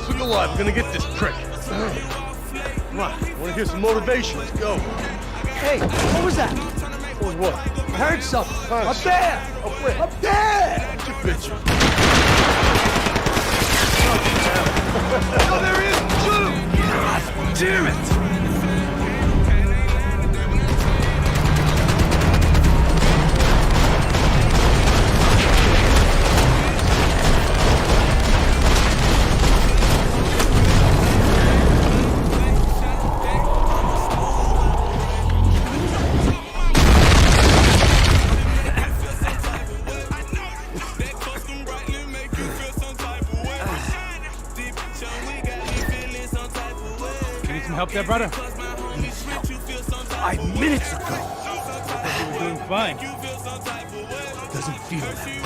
Look alive, we're gonna get this prick. Come on, wanna hear some motivation? Let's go. Hey, what was that? What was what? I heard something. Up there! Oh, wait. Up there! Get your bitch. Oh, there he is! Shoot him! God damn it! some help there, brother? 5 minutes ago. You were doing fine. Doesn't feel that way.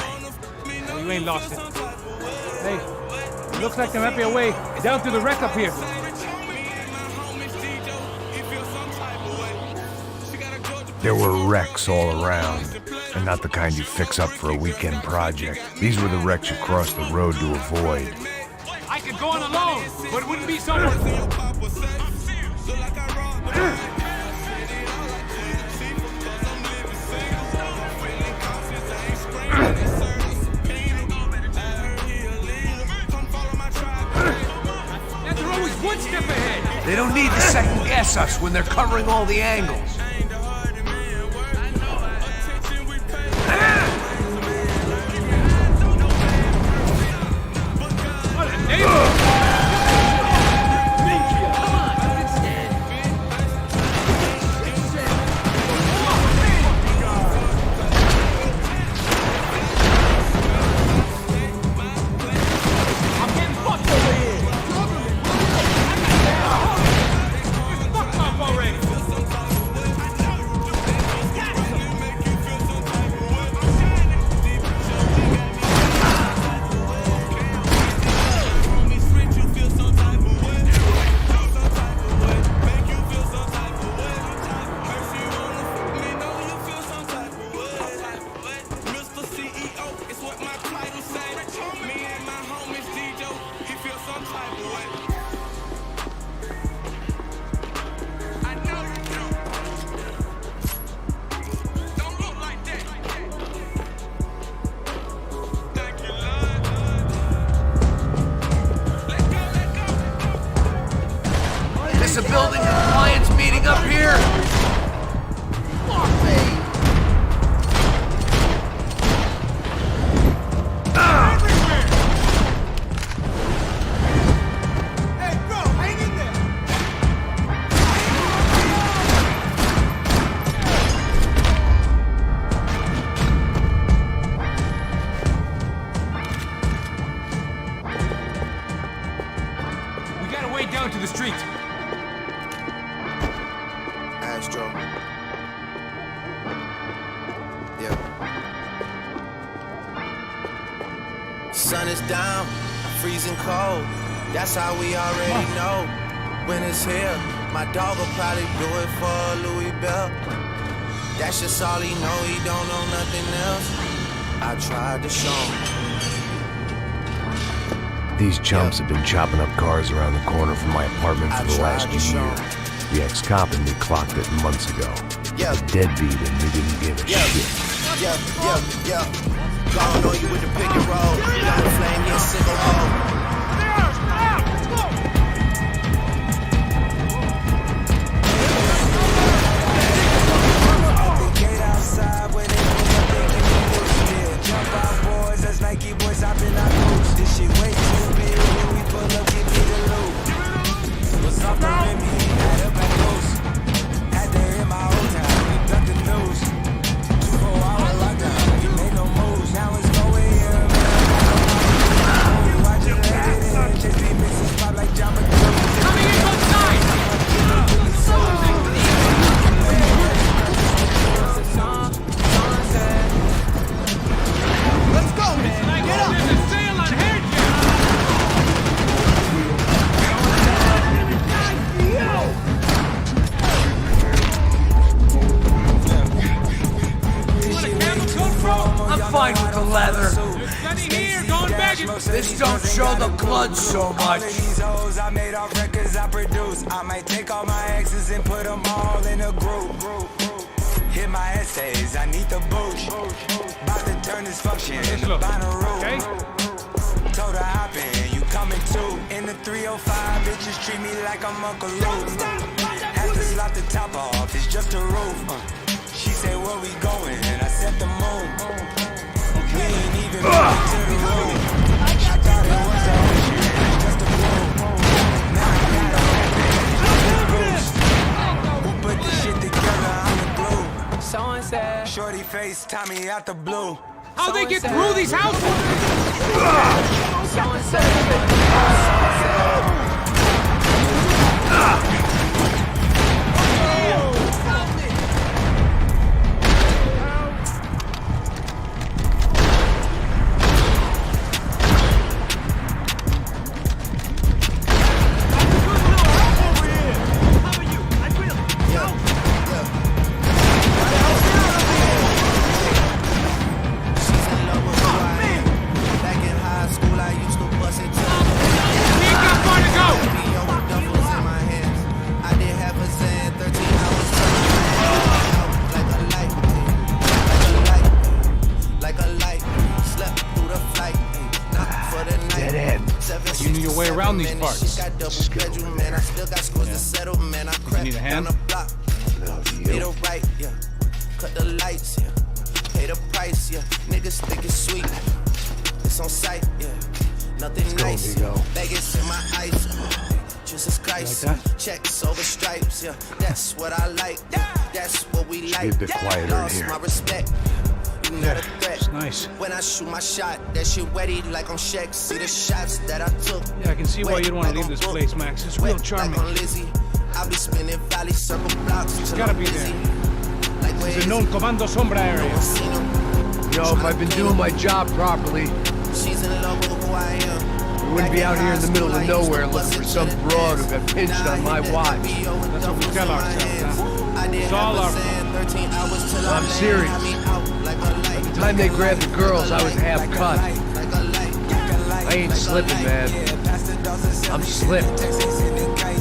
Well, you ain't lost it. Hey, looks like there might be a way down through the wreck up here. There were wrecks all around, and not the kind you fix up for a weekend project. These were the wrecks you crossed the road to avoid. I could go on alone, but it wouldn't be so worth it. They're always one step ahead. They don't need to second guess us when they're covering all the angles. Is a building compliance meeting up here? We gotta wade down to the street. Astro. Yeah. Sun is down, freezing cold. That's how we already know. When it's here, my dog will probably do it for Louis Bell. That's just all he know, he don't know nothing else. I tried to show him. These chumps have been chopping up cars around the corner from my apartment for the last year. The ex-cop and me clocked it months ago. Yeah. The deadbeat and we didn't give a shit. Yeah. Gone on you with the pick and roll. Down the flame, yeah, single hole. Jump out, boys, that's Nike boys, I've been out coach. This shit way too big, when we pull up, give me the loot. What's up, man? Me, had up at close. Had to hit my old time, we ducked the news. 24-hour lockdown, we made no moves. Now it's going here, man. Watch it, let it in. Just be mixing pop like Jamba Juice. Coming in both sides! Let's go, man! Get up! There's a sale on I'm fine with the leather. Plenty here, going back. This don't show the blood so much. I made off records I produce. I might take all my exes and put them all in a group. Hit my essays, I need the boost. About to turn this function into binary. Okay. Told her hop in, you coming too. In the 305, bitches treat me like I'm Uncle Luke. Had to slap the top off, it's just a roof. She said, where we going? And I said the moon. We ain't even made it to the room. She thought it was a ocean, just a bloom. Now I got a boost. Who put this shit together? I'm the glue. Someone said, shorty face, Tommy out the blue. How they get through these houses? Someone said, slept through the flight. Not for the night. Dead end. You knew your way around these parts. Just bedroom, man. I still got scores to settle, man. I crept need a hand? down the block. Made a right, yeah. Cut the lights, yeah. Pay the price, yeah. Niggas think it's sweet. It's on sight, yeah. Nothing nice. Vegas in my ice. Jesus Christ. Like that? Checks over stripes, yeah. That's what I like. Yeah. That's what we like. Be a bit quieter in Lost here. my respect. You know the threat. It's nice. When I shoot my shot, that shit wetty like on Shaq. See the shots that I took. Yeah, I can see why you'd want to leave this place, Max. It's real charming. Like on Lizzie. I'll be spinning valley circle blocks. It's gotta be there. Like It's a known Comando Sombra area. Yo, if I've been doing my job properly, She's in love with who I am. we wouldn't be out here in the middle of nowhere looking for some broad who got pinched on my watch. That's what we tell ourselves, huh? It's all our fault. I'm serious. By the time they grabbed the girls, I was half cut. I ain't slipping, man. I'm slipped.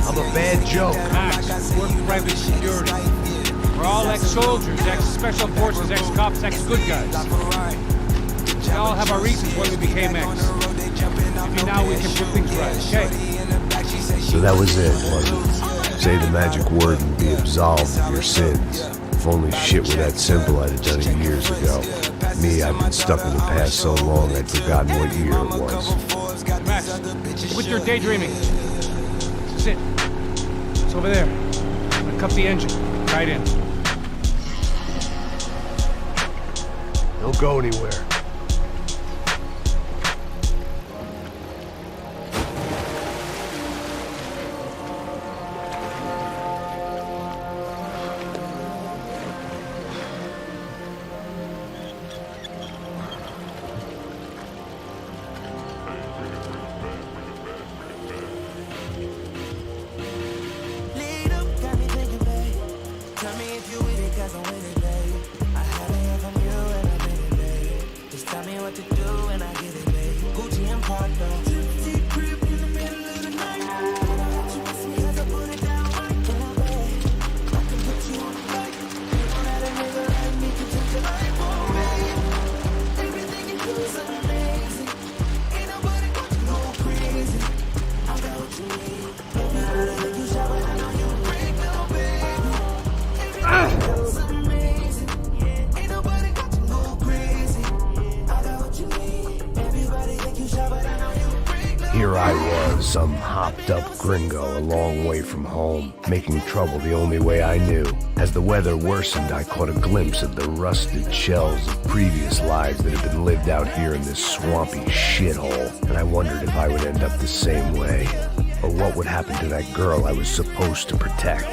I'm a bad joke. Max, we're private security. We're all ex-soldiers, ex-special forces, ex-cops, ex-good guys. We all have our reasons why we became ex. Maybe now we can put things right, okay? So that was it, was it? Say the magic word and be absolved of your sins. If only shit were that simple, I'd have done it years ago. Me, I've been stuck in the past so long I'd forgotten what year it was. Max, quit your daydreaming. This is it. It's over there. I'm gonna cup the engine. Right in. Don't go anywhere. Lead up, got me thinking, babe. Tell me if you with it, 'cause I'm with it, babe. I haven't heard from you and I've been it, babe. Just tell me what to do and I get it, babe. Gucci and Prada. Gypsy crib in the middle of the night. You miss me 'cause I put it down right now, babe. I can put you on the flight. You know that a nigga like me can take your life, oh, babe. Everything you do is amazing. Ain't nobody got to go crazy. I got what you need. Baby, I let you shower, I know you break now, babe. Everything you do is amazing. Ain't nobody got to go crazy. I got what you need. Everybody think you shower, I know you break now. Here I was, some hopped-up gringo a long way from home, making trouble the only way I knew. As the weather worsened, I caught a glimpse of the rusted shells of previous lives that had been lived out here in this swampy shithole, and I wondered if I would end up the same way, or what would happen to that girl I was supposed to protect.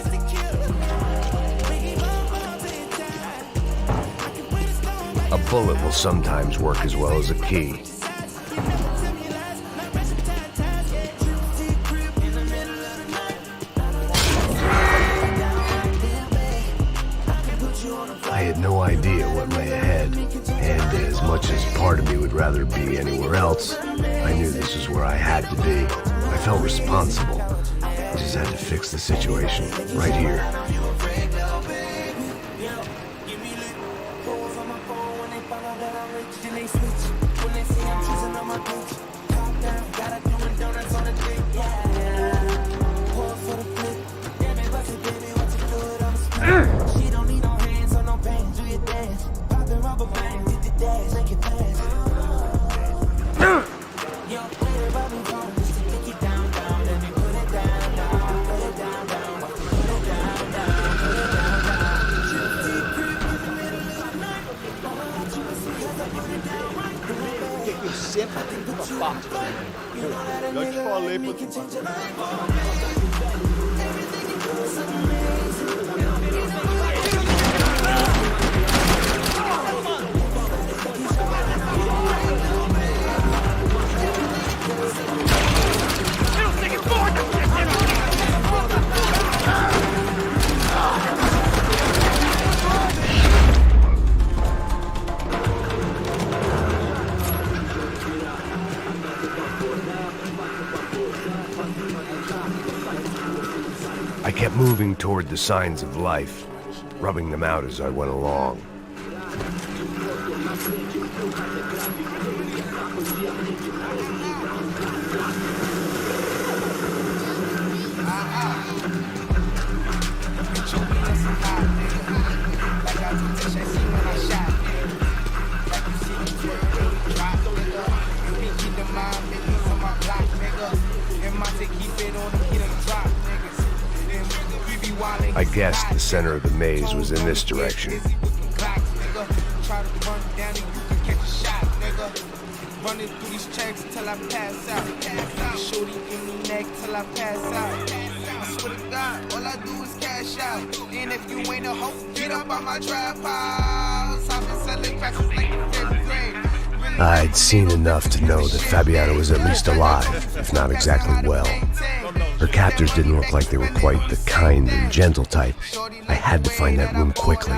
A bullet will sometimes work as well as a key. I had no idea what lay ahead, and as much as part of me would rather be anywhere else, I knew this was where I had to be. I felt responsible. I just had to fix the situation right here. She don't need no hands or no bangs, do your dance. Poppin' rubber bands, hit the dash, make it pass. Yo, play the rubbing phone just to take it down, down. Let me put it down, down. Put it down, down. Put it down, down. Put it down, down. Gypsy crib in the middle of the night. All I want you to see is I put it down right. Eu sempre tenho uma parte. Eu te falei pra tu. Everything you do is amazing. I kept moving toward the signs of life, rubbing them out as I went along. I guessed the center of the maze was in this direction. Running through these checks till I pass out. Shorty give me neck till I pass out. I swear to God, all I do is cash out. And if you ain't a hoe, get up on my trap house. I've been selling cracks since like the 5th grade. I'd seen enough to know that Fabiana was at least alive, if not exactly well. Her captors didn't look like they were quite the kind and gentle type. I had to find that room quickly.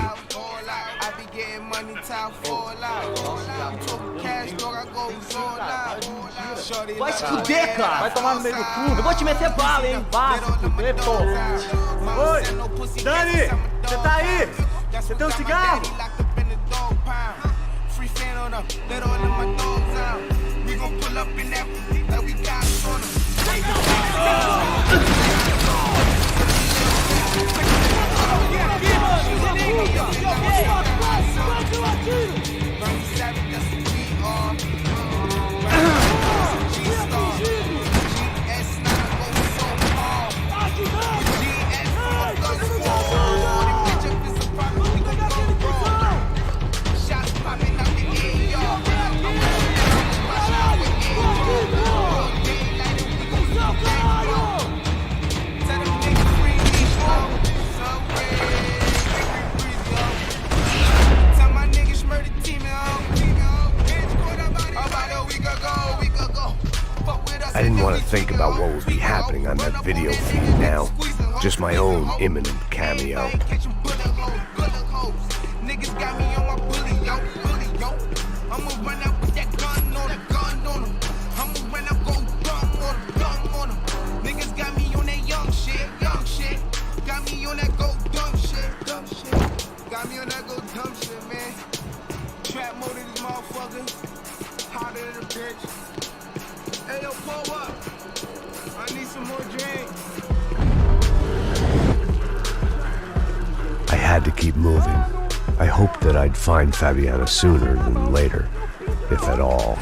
Vai se fuder, cara! Vai tomar no meio do cu! Eu vou te meter bala, hein? Vai se fuder, porra! Oi! Dani! Você tá aí? Você tem um cigarro? I didn't want to think about what would be happening on that video feed now. Just my own imminent cameo. Niggas got me on my bully, yo. I'ma run out with that gun on him. I'ma run out, go dumb on him. Niggas got me on that young shit. Got me on that go dumb shit. Got me on that go dumb shit, man. Trap mode in these motherfuckers. Hotter than a bitch. Hey, yo, pull up. I need some more drink. I had to keep moving. I hoped that I'd find Fabiana sooner than later, if at all.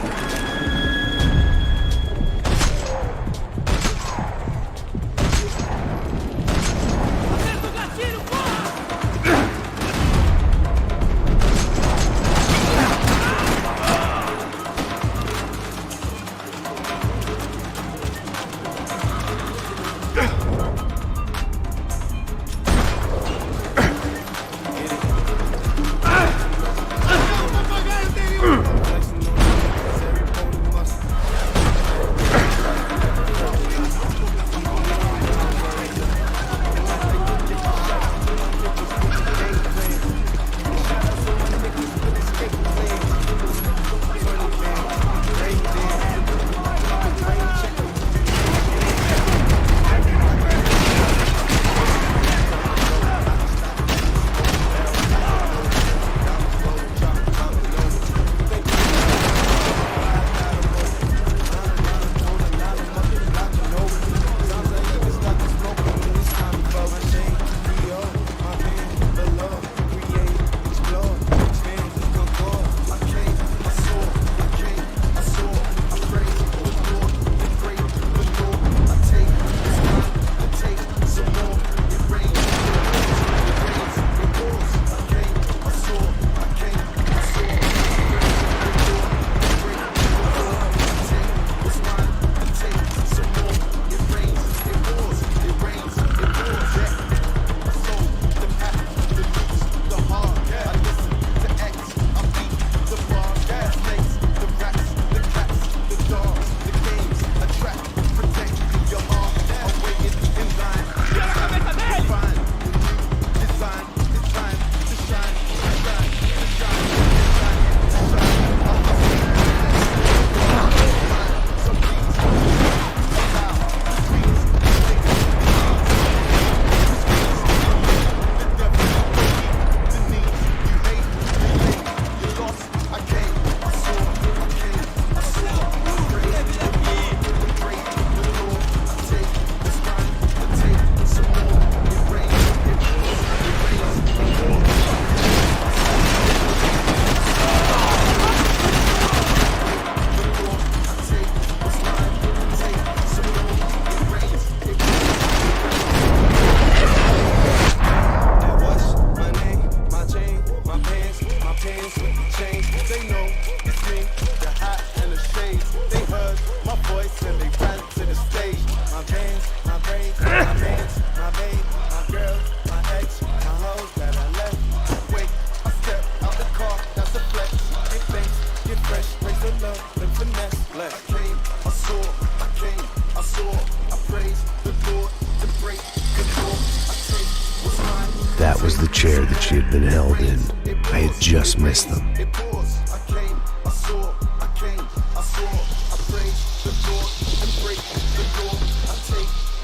chair that she had been held in. I had just missed them.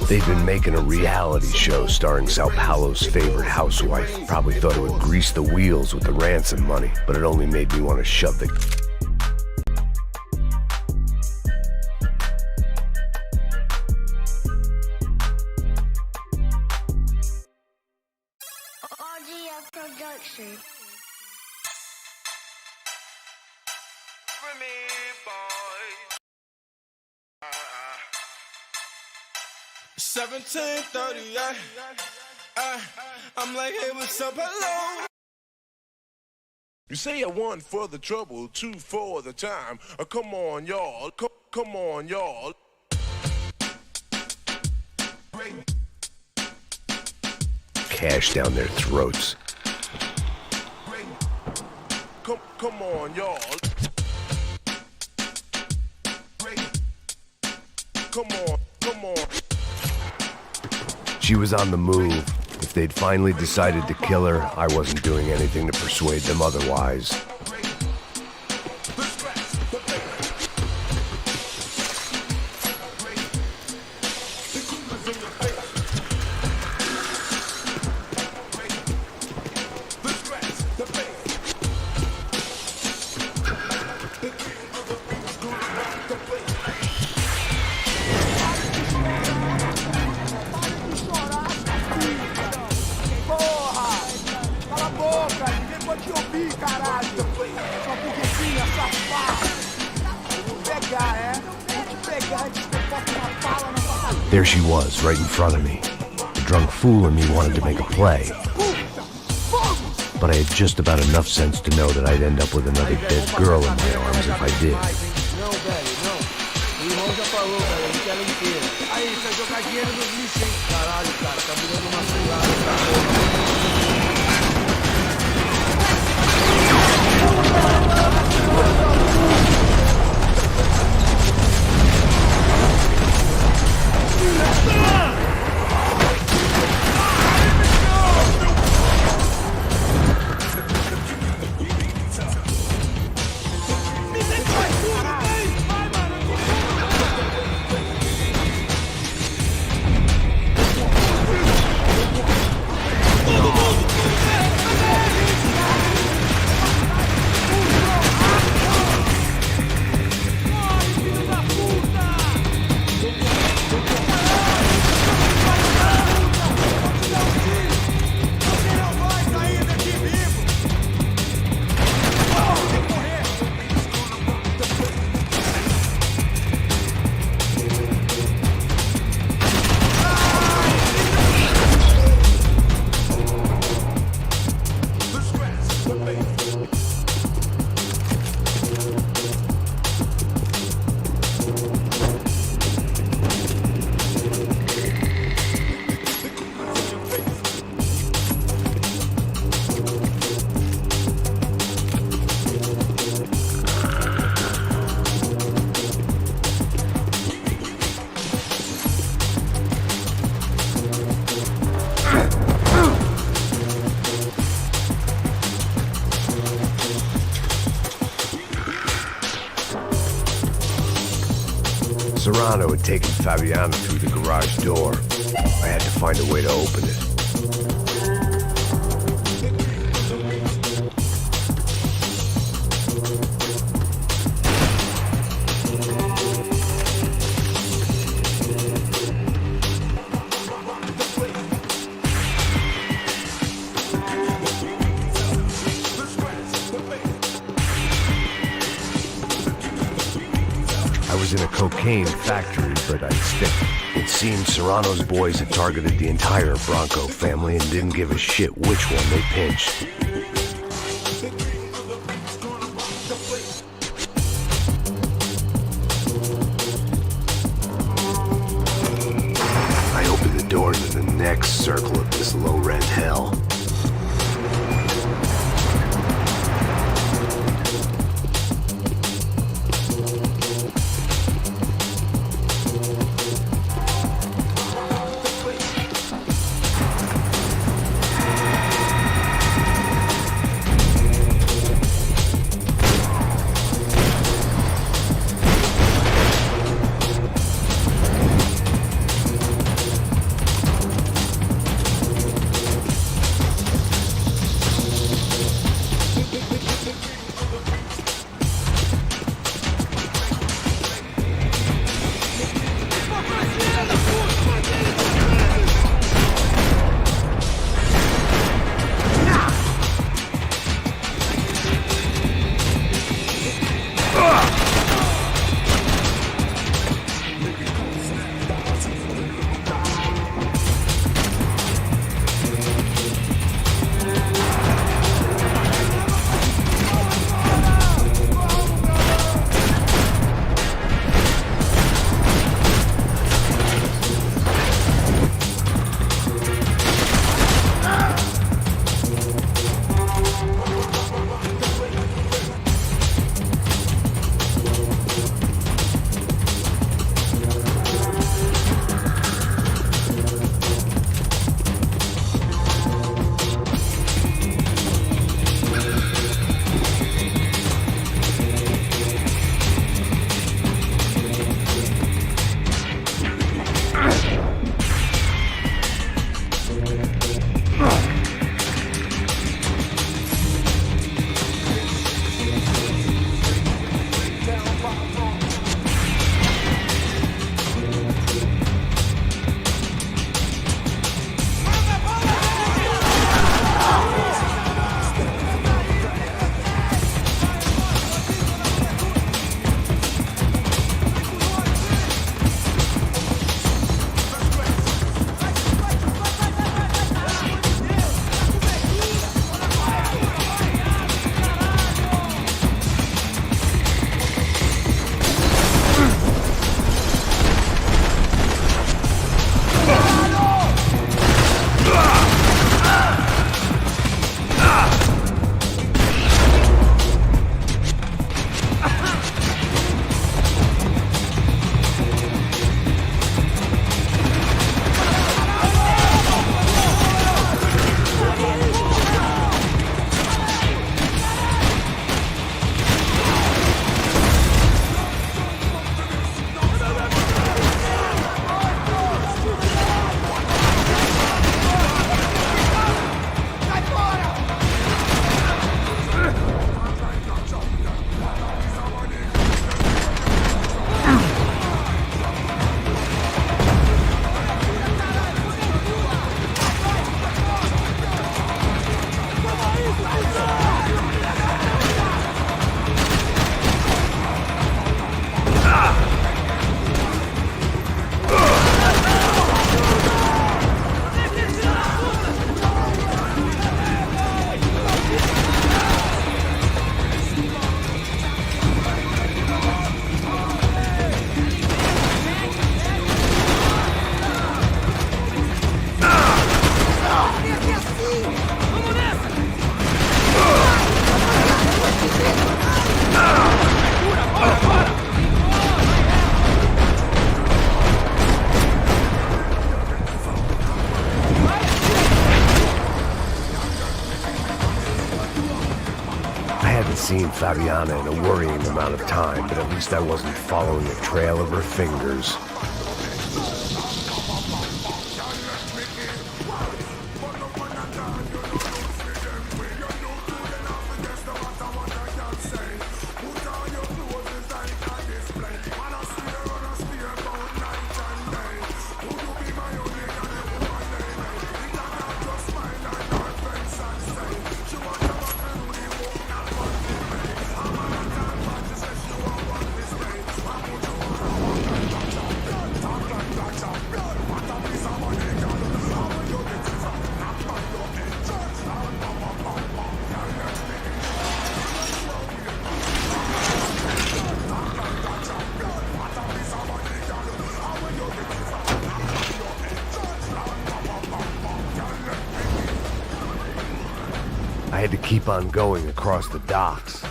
They'd been making a reality show starring Sao Paulo's favorite housewife. Probably thought it would grease the wheels with the ransom money, but it only made me want to shove the... Production. 1738. I'm like, hey, what's up, hello? You say 1 for the trouble, 2 for the time. Come on, y'all. Come on, y'all. Cash down their throats. Come on, y'all. Come on. She was on the move. If they'd finally decided to kill her, I wasn't doing anything to persuade them otherwise. There she was, right in front of me. The drunk fool in me wanted to make a play. But I had just about enough sense to know that I'd end up with another dead girl in my arms if I did. Não, velho, não. O irmão já falou, velho, a gente ela inteira. Aí, você vai jogar dinheiro nos lixos, hein? Caralho, cara, tá virando uma cilada, tá porra. Serrano had taken Fabiano through the garage door. I had to find a way to open it. I was in a cocaine factory, but I'd stick. It seemed Serrano's boys had targeted the entire Bronco family and didn't give a shit which one they pinched. I opened the door to the next circle of this low-rent hell. Fabiana in a worrying amount of time, but at least I wasn't following the trail of her fingers. I had to keep on going across the docks.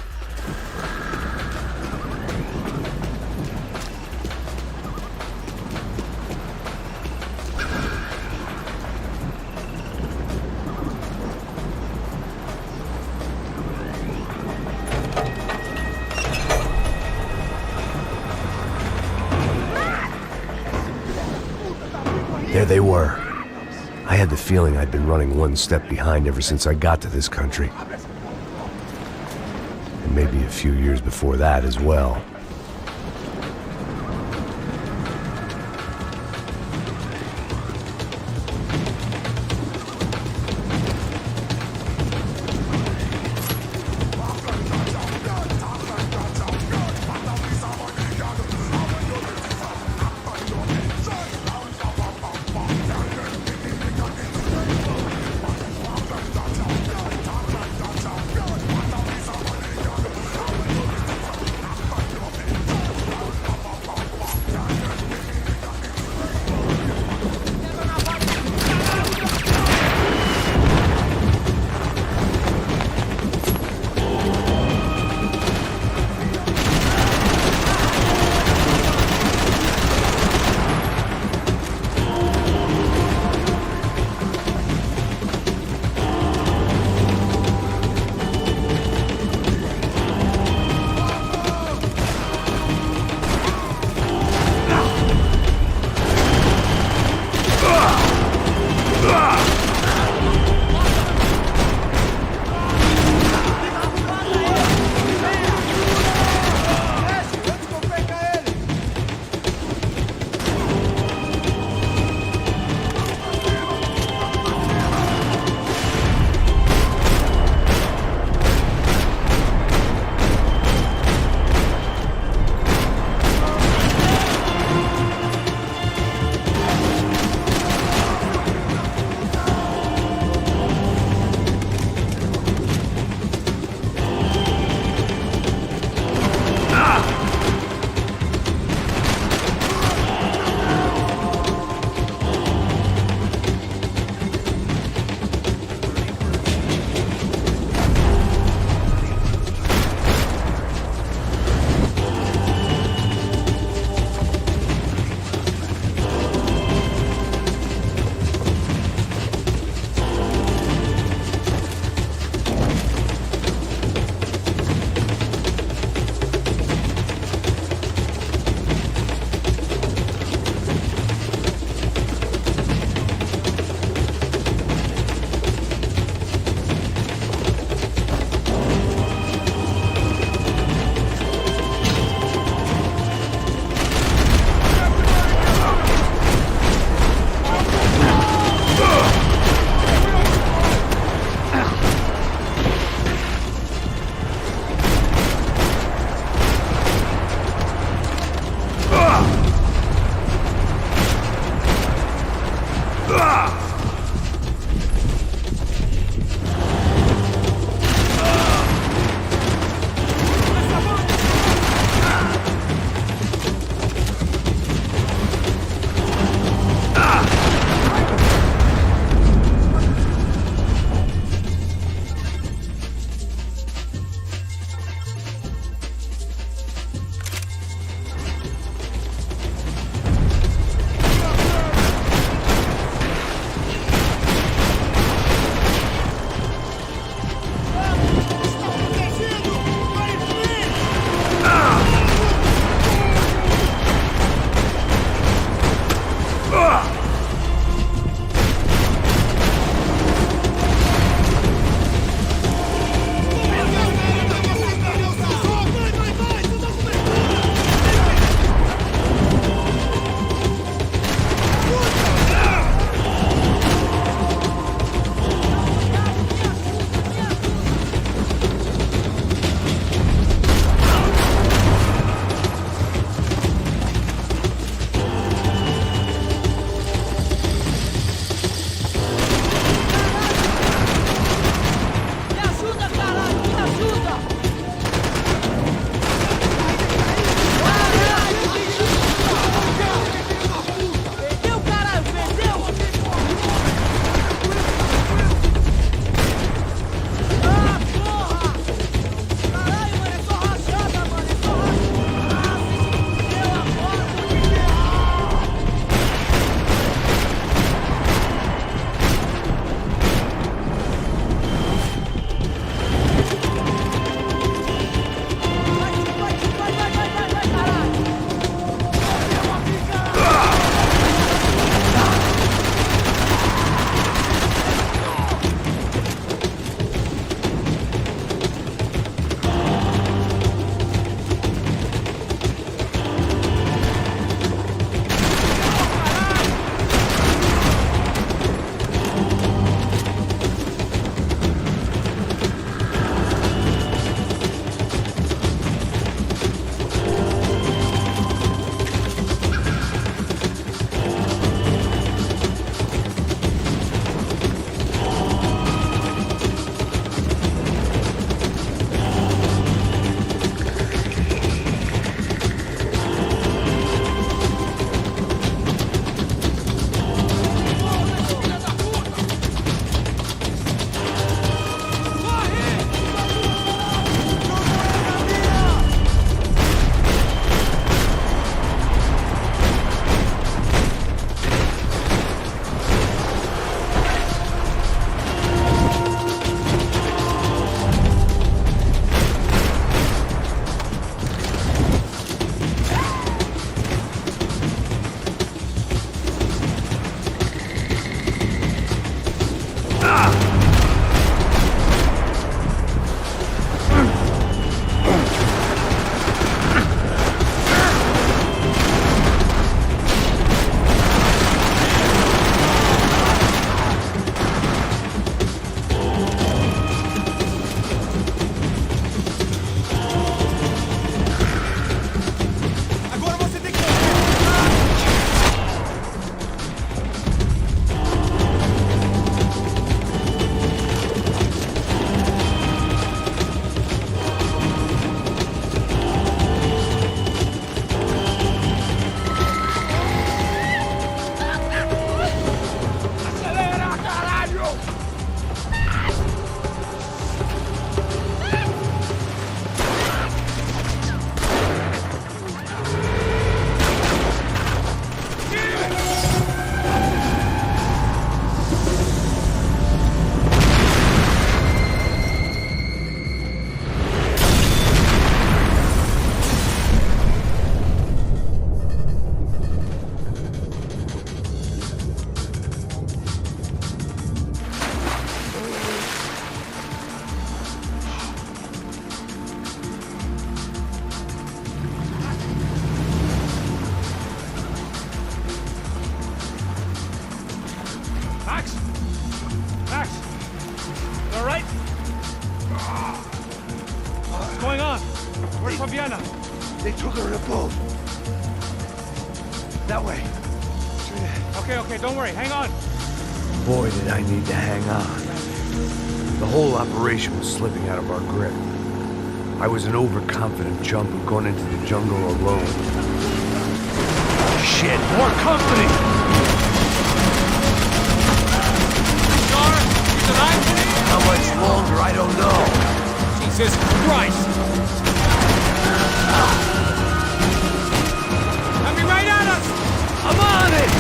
There they were. I had the feeling I'd been running one step behind ever since I got to this country. And maybe a few years before that as well. road. That way. Okay, don't worry. Hang on. Boy, did I need to hang on. The whole operation was slipping out of our grip. I was an overconfident chump who'd gone into the jungle alone. Shit, more company! How much longer, I don't know. Jesus Christ! Coming right at us! I'm on it!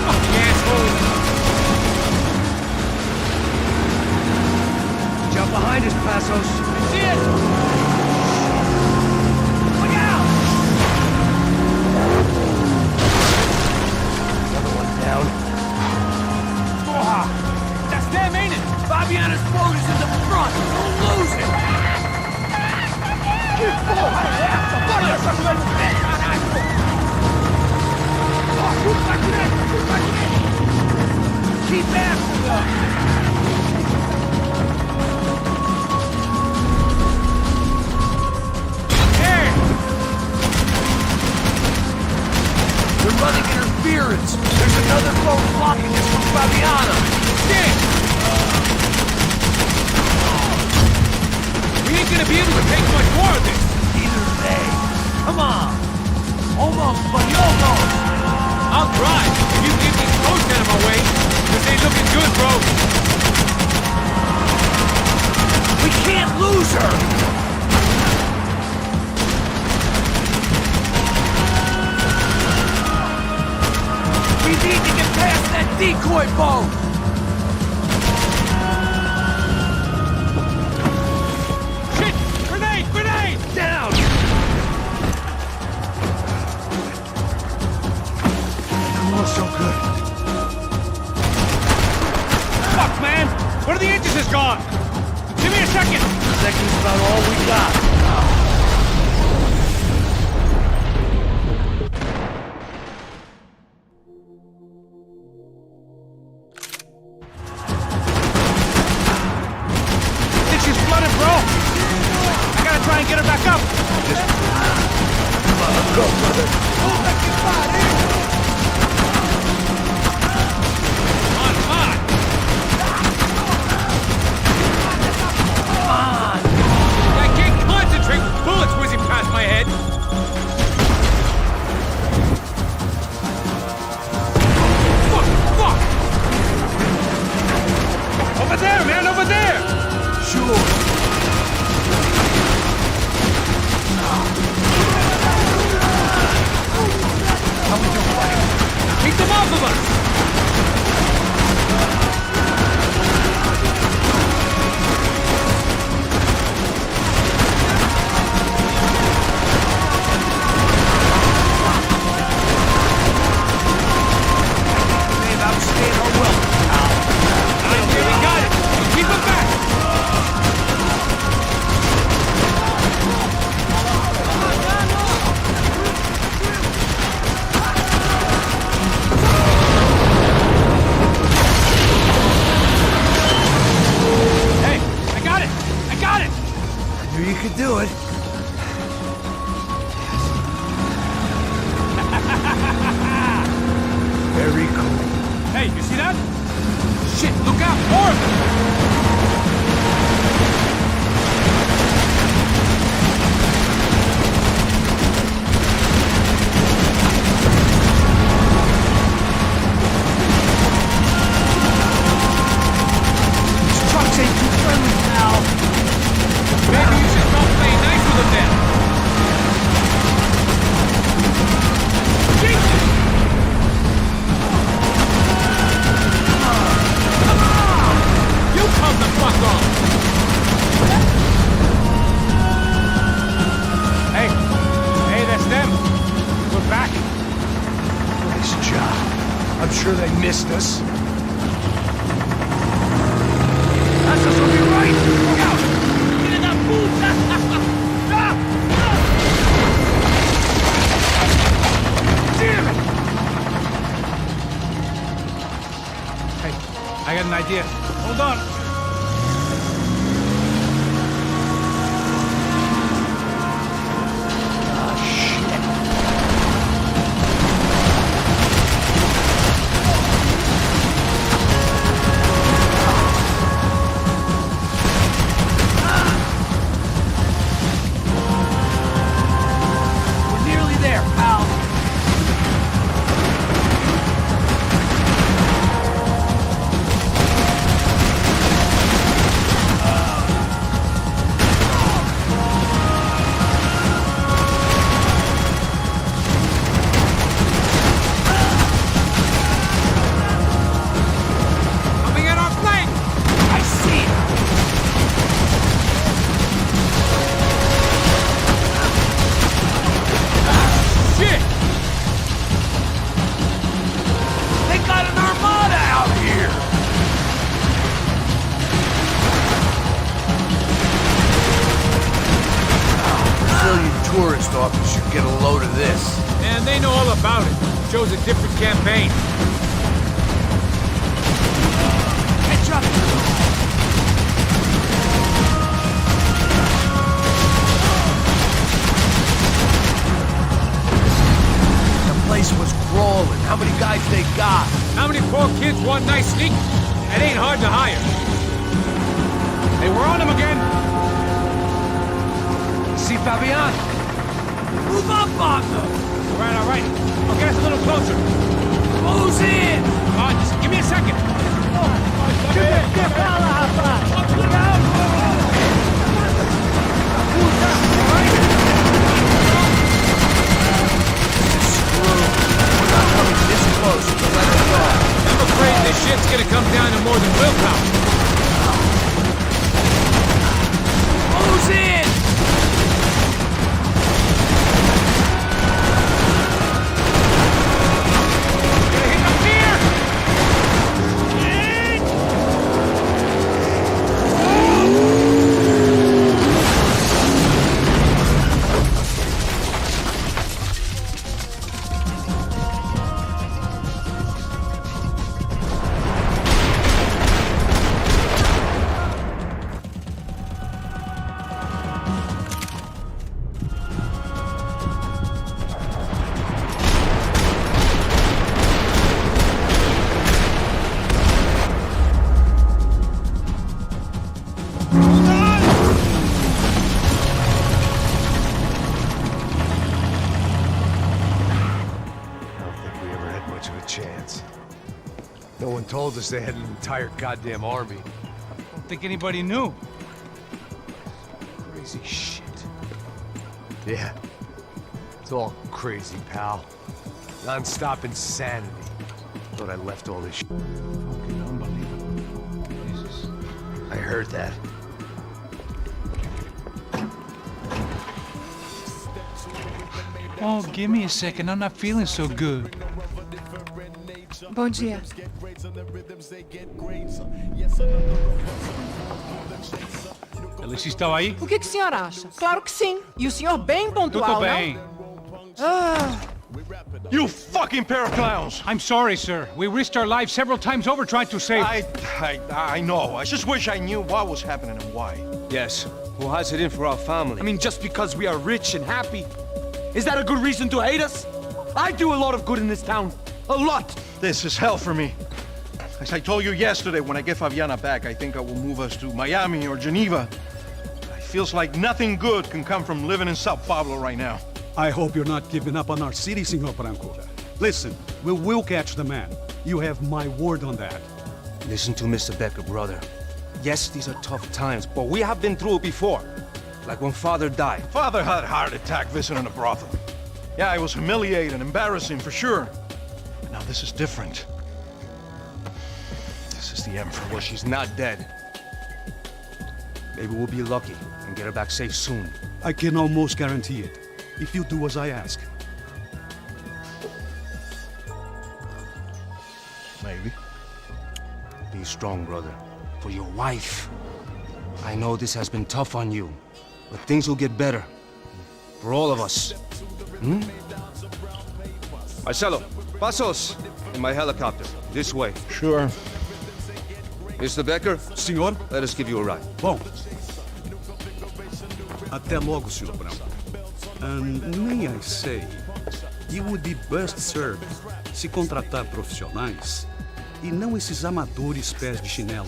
Fucking asshole! Jump behind us, Passos. I see it! Down. That's them, ain't it? Fabiana's boat is in the front. Don't lose it. Keep after them. Hey! They're running interference. There's another boat blocking us from Fabiana. Shit! We ain't gonna be able to take much more of this. Either they. Come on. Almost, buddy, almost. I'll try if you get these boats out of my way. This ain't looking good, bro. We can't lose her. We need to get past that decoy boat! Shit! Grenade! Grenade! Down! Oh, so good. Fuck, man! One of the engines is gone! Give me a second! A second's about all we got. Try and get her back up! Come on, let's go, brother! Come on! I can't concentrate with bullets whizzing past my head! Fuck! Over there, man, over there! Sure. How we doing, buddy? Keep them off of us! They've outstayed our welcome, pal. We got it! Keep them back! You could do it. Very cool. Hey, you see that? Shit, look out! More of them! These trucks ain't too friendly, pal. Maybe you should stop playing nice with them then. Jesus! You come the fuck on! Hey, that's them. We're back. Nice job. I'm sure they missed us. That's us will be right. Look out! Get in that boot! Damn it! Hey, I got an idea. Hold on. We're nearly there, pal. Coming in our flank! I see it. Shit! They got an armada out here. Brazilian tourist office should get a load of this. And they know all about it. Shows a different campaign. Catch up. The place was crawling. How many guys they got? How many poor kids want nice sneak? It ain't hard to hire. Hey, we're on them again. See Fabian? Move up on them. All right. I'll get us a little closer. Who's in? Just give me a second. We're not coming this close to let it go. I'm afraid this shit's gonna come down to more than willpower. Who's in? Gonna hit them here! No one told us they had an entire goddamn army. Don't think anybody knew. Crazy shit. Yeah. It's all crazy, pal. Non-stop insanity. Thought I left all this shit. Fucking unbelievable. Jesus. I heard that. Oh, give me a second. I'm not feeling so good. Bom dia. Alice estava aí? O que o senhor acha? Claro que sim. E o senhor bem pontual, Tudo bem. You fucking pair of clowns! I'm sorry, sir. We risked our lives several times over trying to save... I know. I just wish I knew what was happening and why. Yes. Who has it in for our family? I mean, just because we are rich and happy, is that a good reason to hate us? I do a lot of good in this town. A lot. This is hell for me. As I told you yesterday, when I get Fabiana back, I think I will move us to Miami or Geneva. It feels like nothing good can come from living in Sao Paulo right now. I hope you're not giving up on our city, Senor Branco. Listen, we will catch the man. You have my word on that. Listen to Mr. Becker, brother. Yes, these are tough times, but we have been through it before. Like when Father died. Father had a heart attack visiting a brothel. Yeah, it was humiliating, embarrassing, for sure. But now this is different. This is the Emperor. Well, she's not dead. Maybe we'll be lucky and get her back safe soon. I can almost guarantee it, if you do as I ask. Maybe. Be strong, brother. For your wife. I know this has been tough on you, but things will get better. For all of us. Hmm? Marcelo, pasos in my helicopter. This way. Sure. Mr. Becker? Senhor? Let us give you a ride. Bom. Até logo, Sr. Brown. May I say, you would be best served se contratar profissionais e não esses amadores pés de chinelo.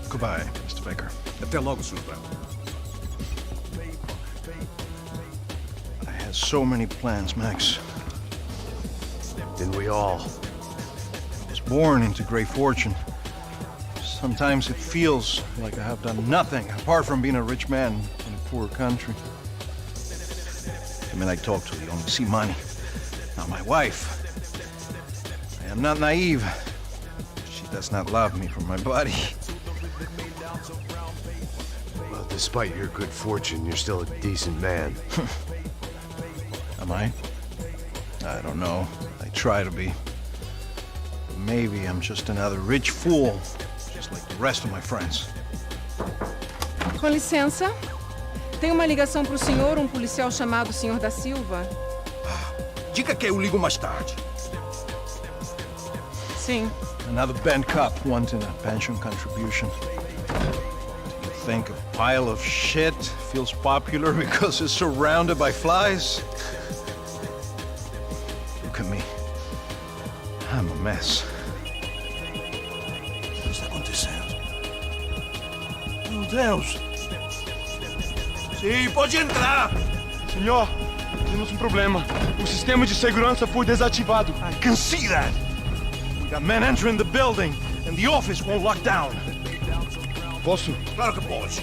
Goodbye, Mr. Baker. Até logo, Sr. Brown. I had so many plans, Max. Didn't we all? I was born into great fortune. Sometimes it feels like I have done nothing apart from being a rich man in a poor country. The men I talk to, they only see money. Not my wife. I am not naive. She does not love me for my body. Well, despite your good fortune, you're still a decent man. Am I? I don't know. I try to be. Maybe I'm just another rich fool, just like the rest of my friends. Com licença. Tem uma ligação para o senhor, um policial chamado Sr. da Silva. Diga que eu ligo mais tarde. Sim. Another band cop wanting a pension contribution. Do you think a pile of shit feels popular because it's surrounded by flies? Look at me. I'm a mess. O que está acontecendo? Meu Deus! Sim, pode entrar! Senhor, temos um problema. O sistema de segurança foi desativado. I can see that. We got men entering the building, and the office won't lock down. Posso? Claro que pode.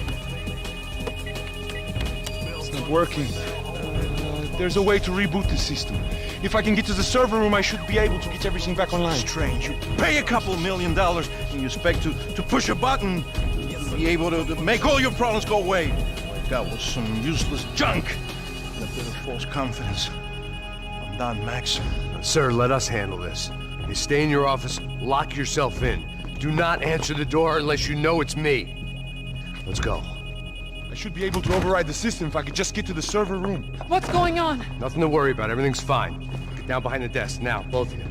It's not working. There's a way to reboot the system. If I can get to the server room, I should be able to get everything back online. Strange. You pay a couple $1 million, and you expect to push a button, be able to make all your problems go away. What I got was some useless junk and a bit of false confidence. I'm done, Max. Sir, let us handle this. You stay in your office, lock yourself in. Do not answer the door unless you know it's me. Let's go. I should be able to override the system if I could just get to the server room. What's going on? Nothing to worry about. Everything's fine. Get down behind the desk. Now, both of you.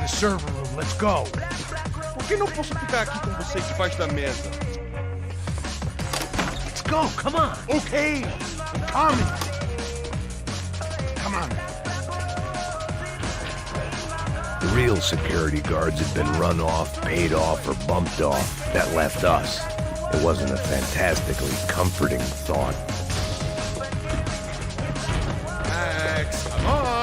Server room, let's go. Por que não posso ficar aqui com você debaixo da mesa? Let's go, come on. Okay, coming. Come on. The real security guards had been run off, paid off, or bumped off. That left us. It wasn't a fantastically comforting thought. Max, come on.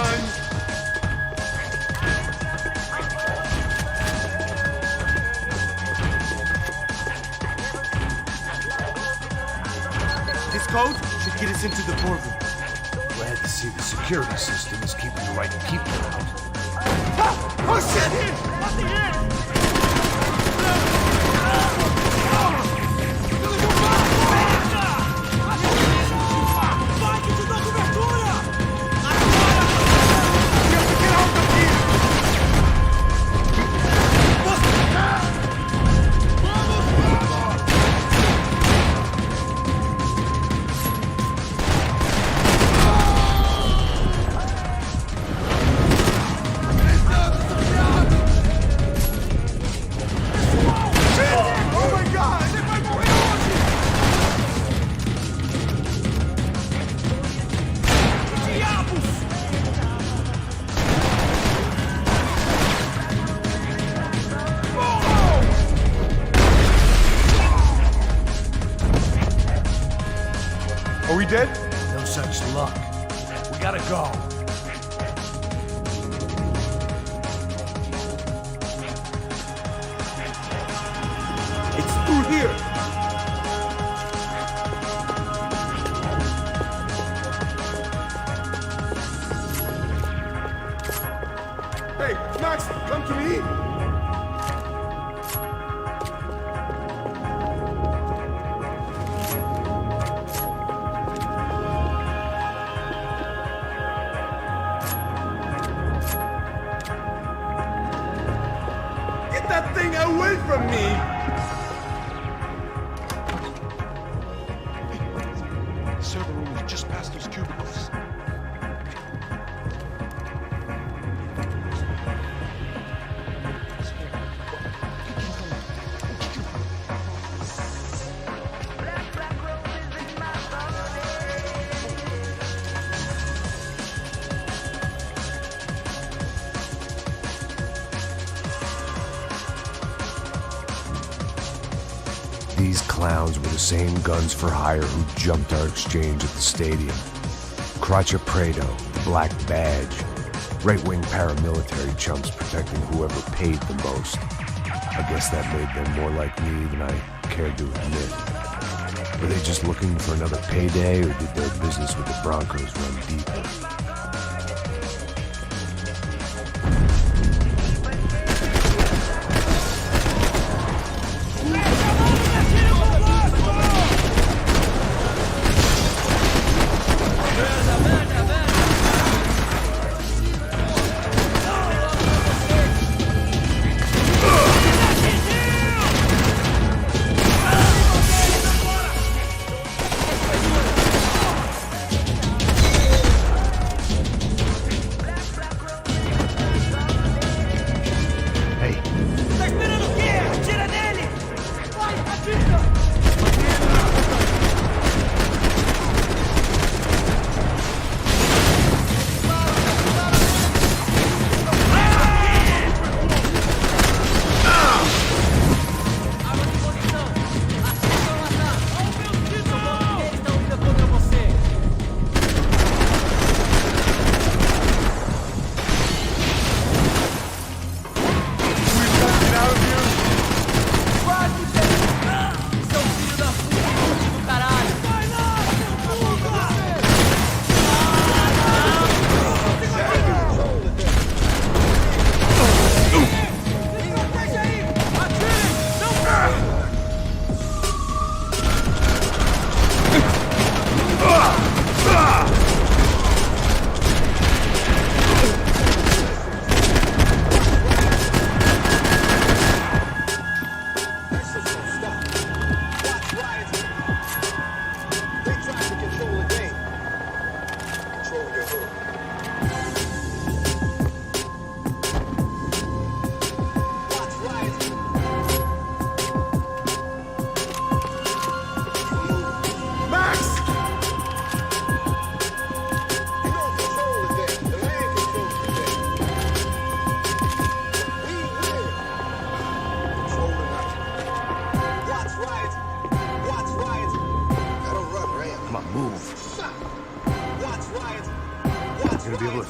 This code should get us into the boardroom. Glad to see the security system is keeping the right people out. Oh shit! Nothing in! Are we dead? No such luck. We gotta go. It's through here. Hey, Max, come to me. Get that thing away from me! The server room is just past those cubicles. These clowns were the same guns for hire who jumped our exchange at the stadium. Cracha Prado, the Black Badge. Right-wing paramilitary chumps protecting whoever paid the most. I guess that made them more like me than I cared to admit. Were they just looking for another payday, or did their business with the Broncos run deeper?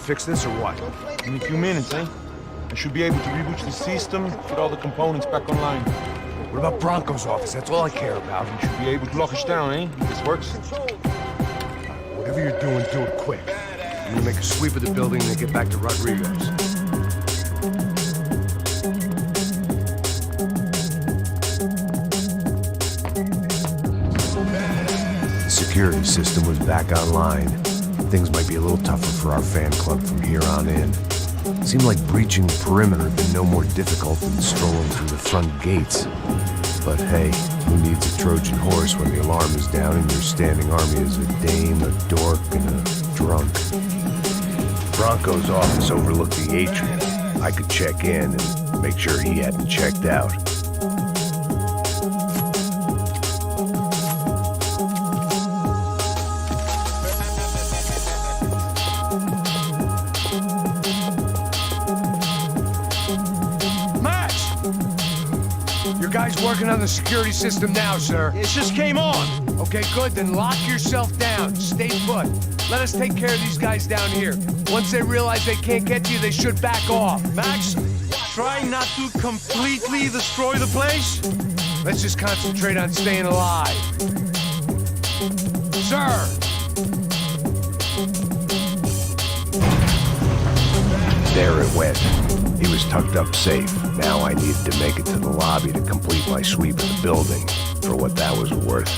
Fix this or what? In a few minutes, eh? I should be able to reboot the system, get all the components back online. What about Bronco's office? That's all I care about. You should be able to lock us down, eh? If this works. Whatever you're doing, do it quick. I'm gonna make a sweep of the building and then get back to Rodriguez. The security system was back online. Things might be a little tougher for our fan club from here on in. Seemed like breaching the perimeter had been no more difficult than strolling through the front gates. But hey, who needs a Trojan horse when the alarm is down and your standing army is a dame, a dork, and a drunk? Bronco's office overlooked the atrium. I could check in and make sure he hadn't checked out. Working on the security system now, sir. It just came on. Okay, good, then lock yourself down. Stay put. Let us take care of these guys down here. Once they realize they can't get to you, they should back off. Max, try not to completely destroy the place. Let's just concentrate on staying alive. Sir! There it went. He was tucked up safe. Now I needed to make it to the lobby to complete my sweep of the building, for what that was worth.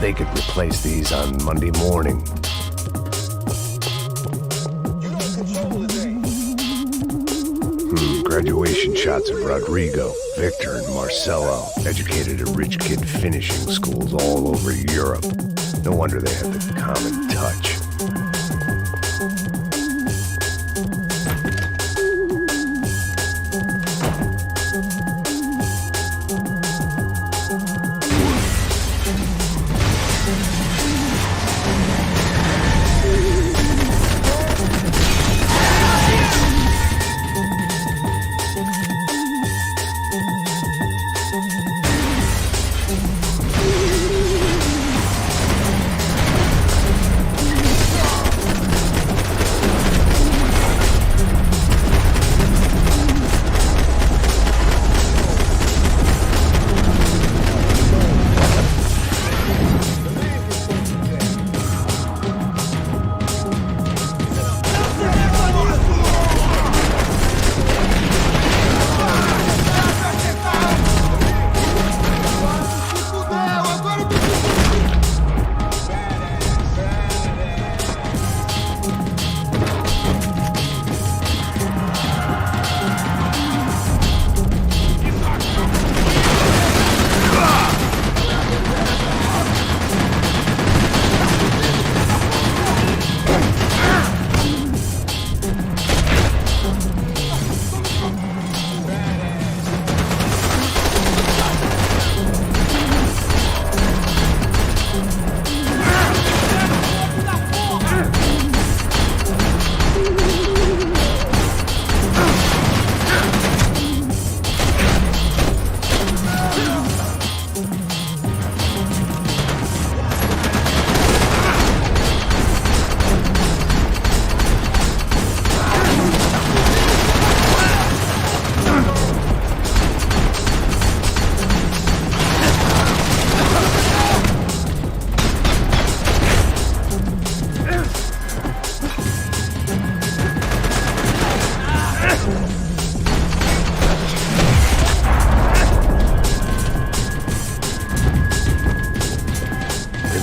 They could replace these on Monday morning. Graduation shots of Rodrigo, Victor, and Marcelo, educated at rich kid finishing schools all over Europe. No wonder they had the common touch.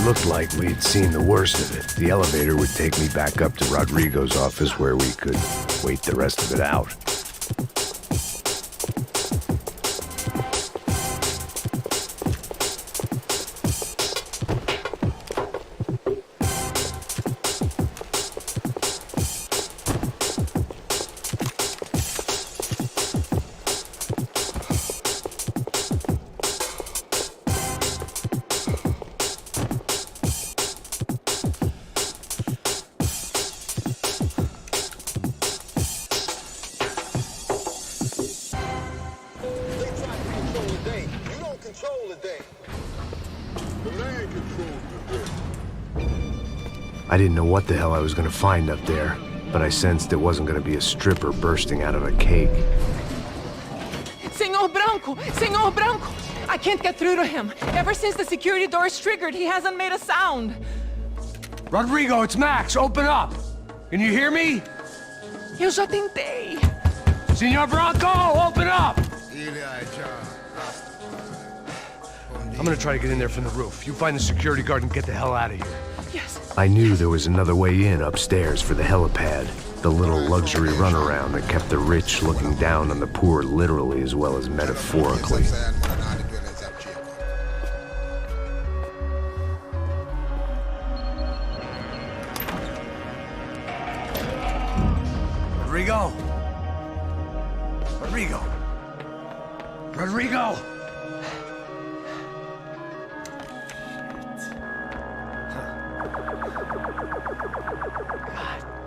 Looked like we'd seen the worst of it. The elevator would take me back up to Rodrigo's office where we could wait the rest of it out. I didn't know what the hell I was going to find up there, but I sensed it wasn't going to be a stripper bursting out of a cake. Senor Branco! Senor Branco! I can't get through to him. Ever since the security door is triggered, he hasn't made a sound. Rodrigo, it's Max. Open up. Can you hear me? Eu já tentei. Senor Branco, open up! I'm gonna try to get in there from the roof. You find the security guard and get the hell out of here. Yes. I knew there was another way in upstairs for the helipad, the little luxury runaround that kept the rich looking down on the poor literally as well as metaphorically. Rodrigo? Rodrigo? Rodrigo!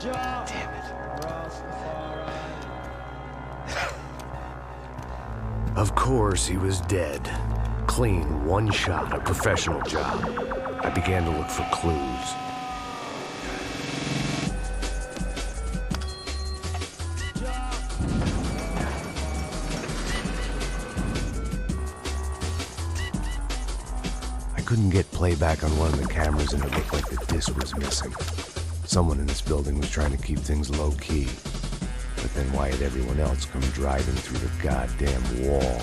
Damn it. Of course, he was dead. Clean, one shot, a professional job. I began to look for clues. I couldn't get playback on one of the cameras and it looked like the disc was missing. Someone in this building was trying to keep things low-key. But then why had everyone else come driving through the goddamn wall?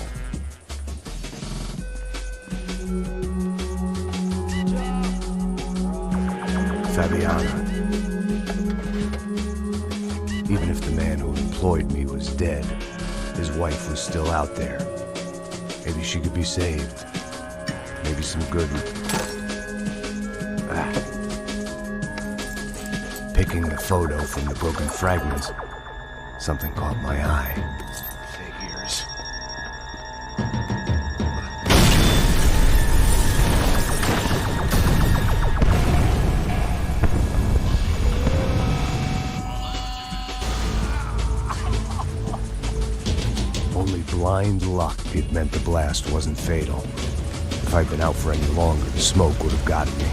Fabiana. Even if the man who employed me was dead, his wife was still out there. Maybe she could be saved. Maybe some good... Picking the photo from the broken fragments, something caught my eye. Figures. Only blind luck had meant the blast wasn't fatal. If I'd been out for any longer, the smoke would have gotten me.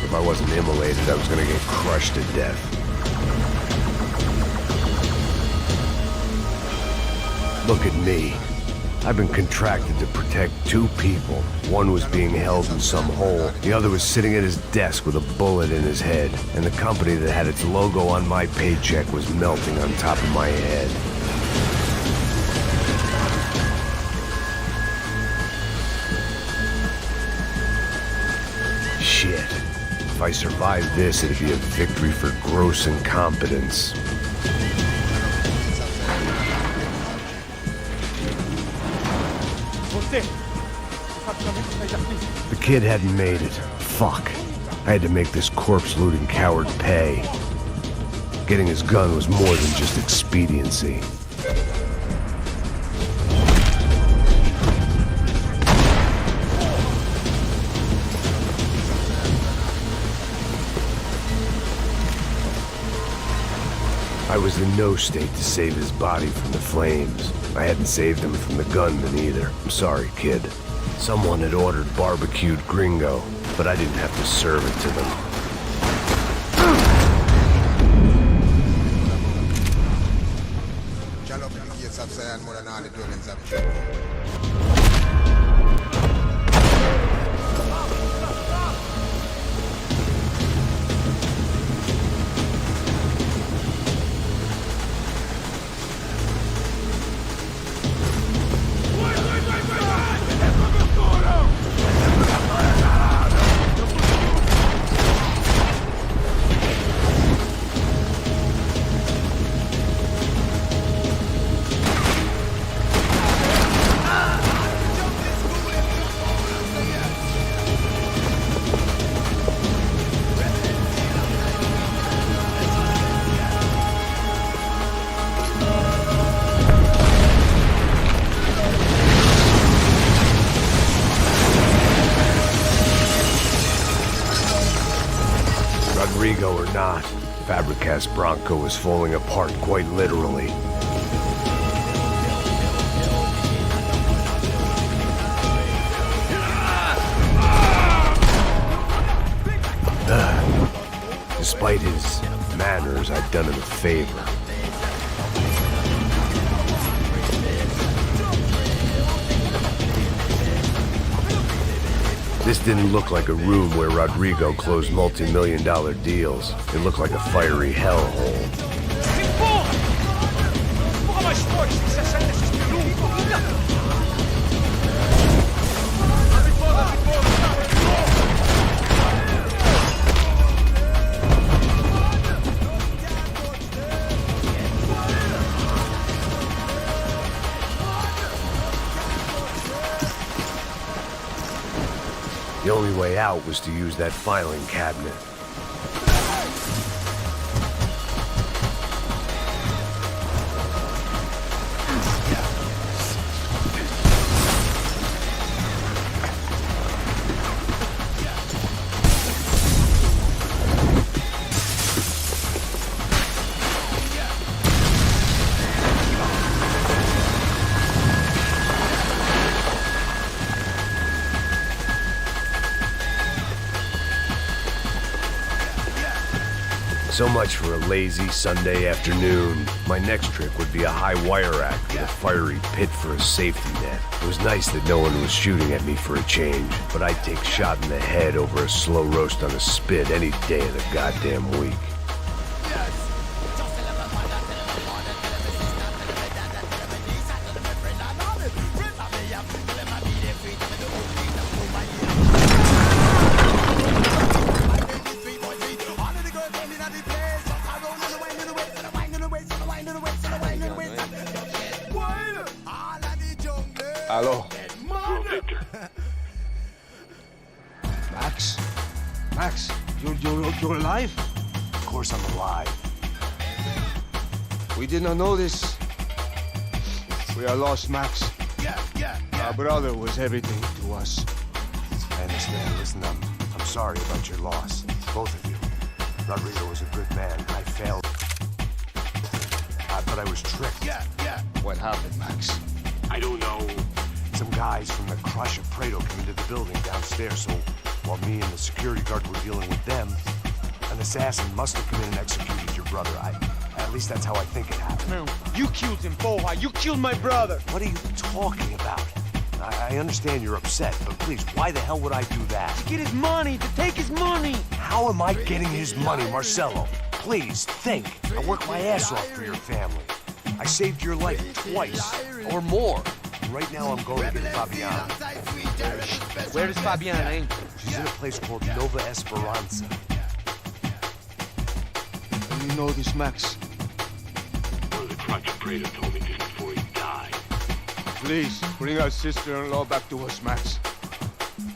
If I wasn't immolated, I was gonna get crushed to death. Look at me. I've been contracted to protect two people. One was being held in some hole. The other was sitting at his desk with a bullet in his head. And the company that had its logo on my paycheck was melting on top of my head. Shit. If I survived this, it'd be a victory for gross incompetence. The kid hadn't made it. Fuck. I had to make this corpse-looting coward pay. Getting his gun was more than just expediency. I was in no state to save his body from the flames. I hadn't saved him from the gunman either. I'm sorry, kid. Someone had ordered barbecued gringo, but I didn't have to serve it to them. Rodrigo or not, Fabricast Bronco was falling apart quite literally. Despite his manners, I'd done him a favor. This didn't look like a room where Rodrigo closed multi-million-dollar deals. It looked like a fiery hellhole. The only way out was to use that filing cabinet. So much for a lazy Sunday afternoon. My next trick would be a high wire act with a fiery pit for a safety net. It was nice that no one was shooting at me for a change, but I'd take shot in the head over a slow roast on a spit any day of the goddamn week. Hello. Victor. Max? Max, you're alive? Of course I'm alive. We did not know this. We are lost, Max. Our brother was everything to us. I understand. Listen, I'm sorry about your loss. Both of you. Rodrigo was a good man. I failed. But I was tricked. What happened, Max? I don't know. Some guys from the Crush of Prado came into the building downstairs, so while me and the security guard were dealing with them, an assassin must have come in and executed your brother. At least that's how I think it happened. No, you killed him, Boha. You killed my brother. What are you talking about? I understand you're upset, but please, why the hell would I do that? To get his money, to take his money. How am I getting his money, Marcelo? Please, think. I worked my ass off for your family. I saved your life twice, or more. Right now I'm going to get Fabiana. Where is Fabiana, eh? She's in a place called Nova Esperanza. And you know this, Max? Well, the Crutch of Prado told me just before he died. Please, bring our sister-in-law back to us, Max.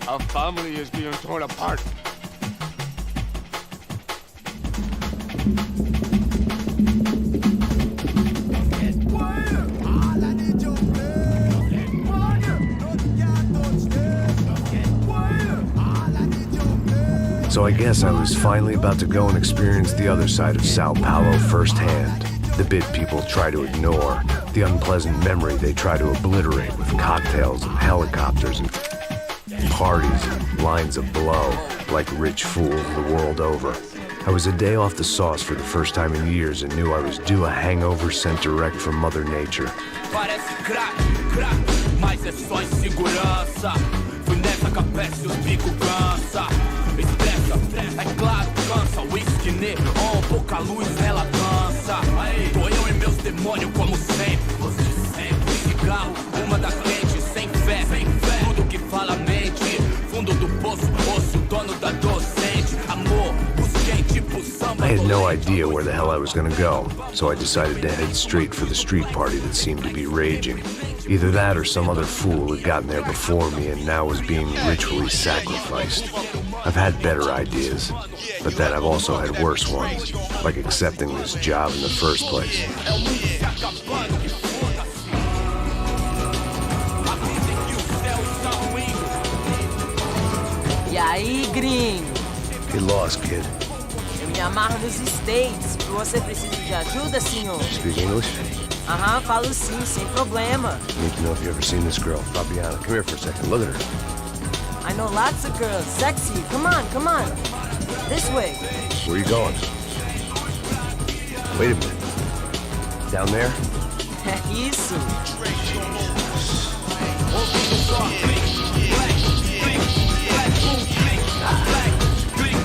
Our family is being torn apart. So I guess I was finally about to go and experience the other side of Sao Paulo firsthand. The bit people try to ignore, the unpleasant memory they try to obliterate with cocktails and helicopters and parties and lines of blow, like rich fools the world over. I was a day off the sauce for the first time in years and knew I was due a hangover sent direct from Mother Nature. Parece crack, mas é só insegurança. Fui nessa capete, os bico cansa. Estressa, é claro, cansa. Whisky neon, pouca luz, ela dança. Tô eu e meus demônios como sempre. Cigarro, uma da quente, sem fé. Tudo que fala mente. Fundo do poço, osso, dono da docente. Amor, busquei tipo samba. I had no idea where the hell I was gonna go, so I decided to head straight for the street party that seemed to be raging. Either that or some other fool had gotten there before me and now was being ritually sacrificed. I've had better ideas, but then I've also had worse ones, like accepting this job in the first place. E aí, gringo? Get lost, kid. Eu me amarro nos States. Você precisa de ajuda, senhor? Speak English? Aham, falo sim, sem problema. Need to know if you've ever seen this girl, Fabiana. Come here for a second. Look at her. I know lots of girls. Sexy. Come on, come on. This way. Where are you going? Wait a minute. Down there? Isso.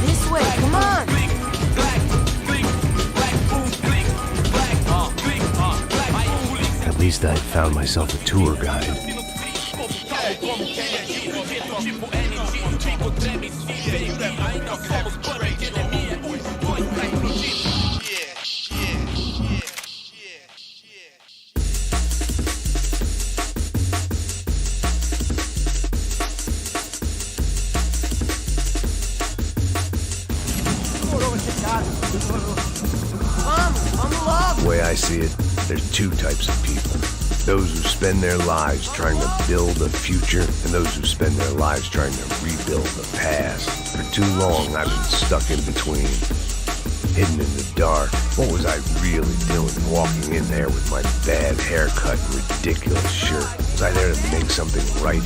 This way, come on. At least I found myself a tour guide. way I see it, there's two types of people. Those who spend their lives trying to build a future, and those who spend their lives trying to rebuild the past. For too long, I've been stuck in between, hidden in the dark. What was I really doing walking in there with my bad haircut and ridiculous shirt? Was I there to make something right?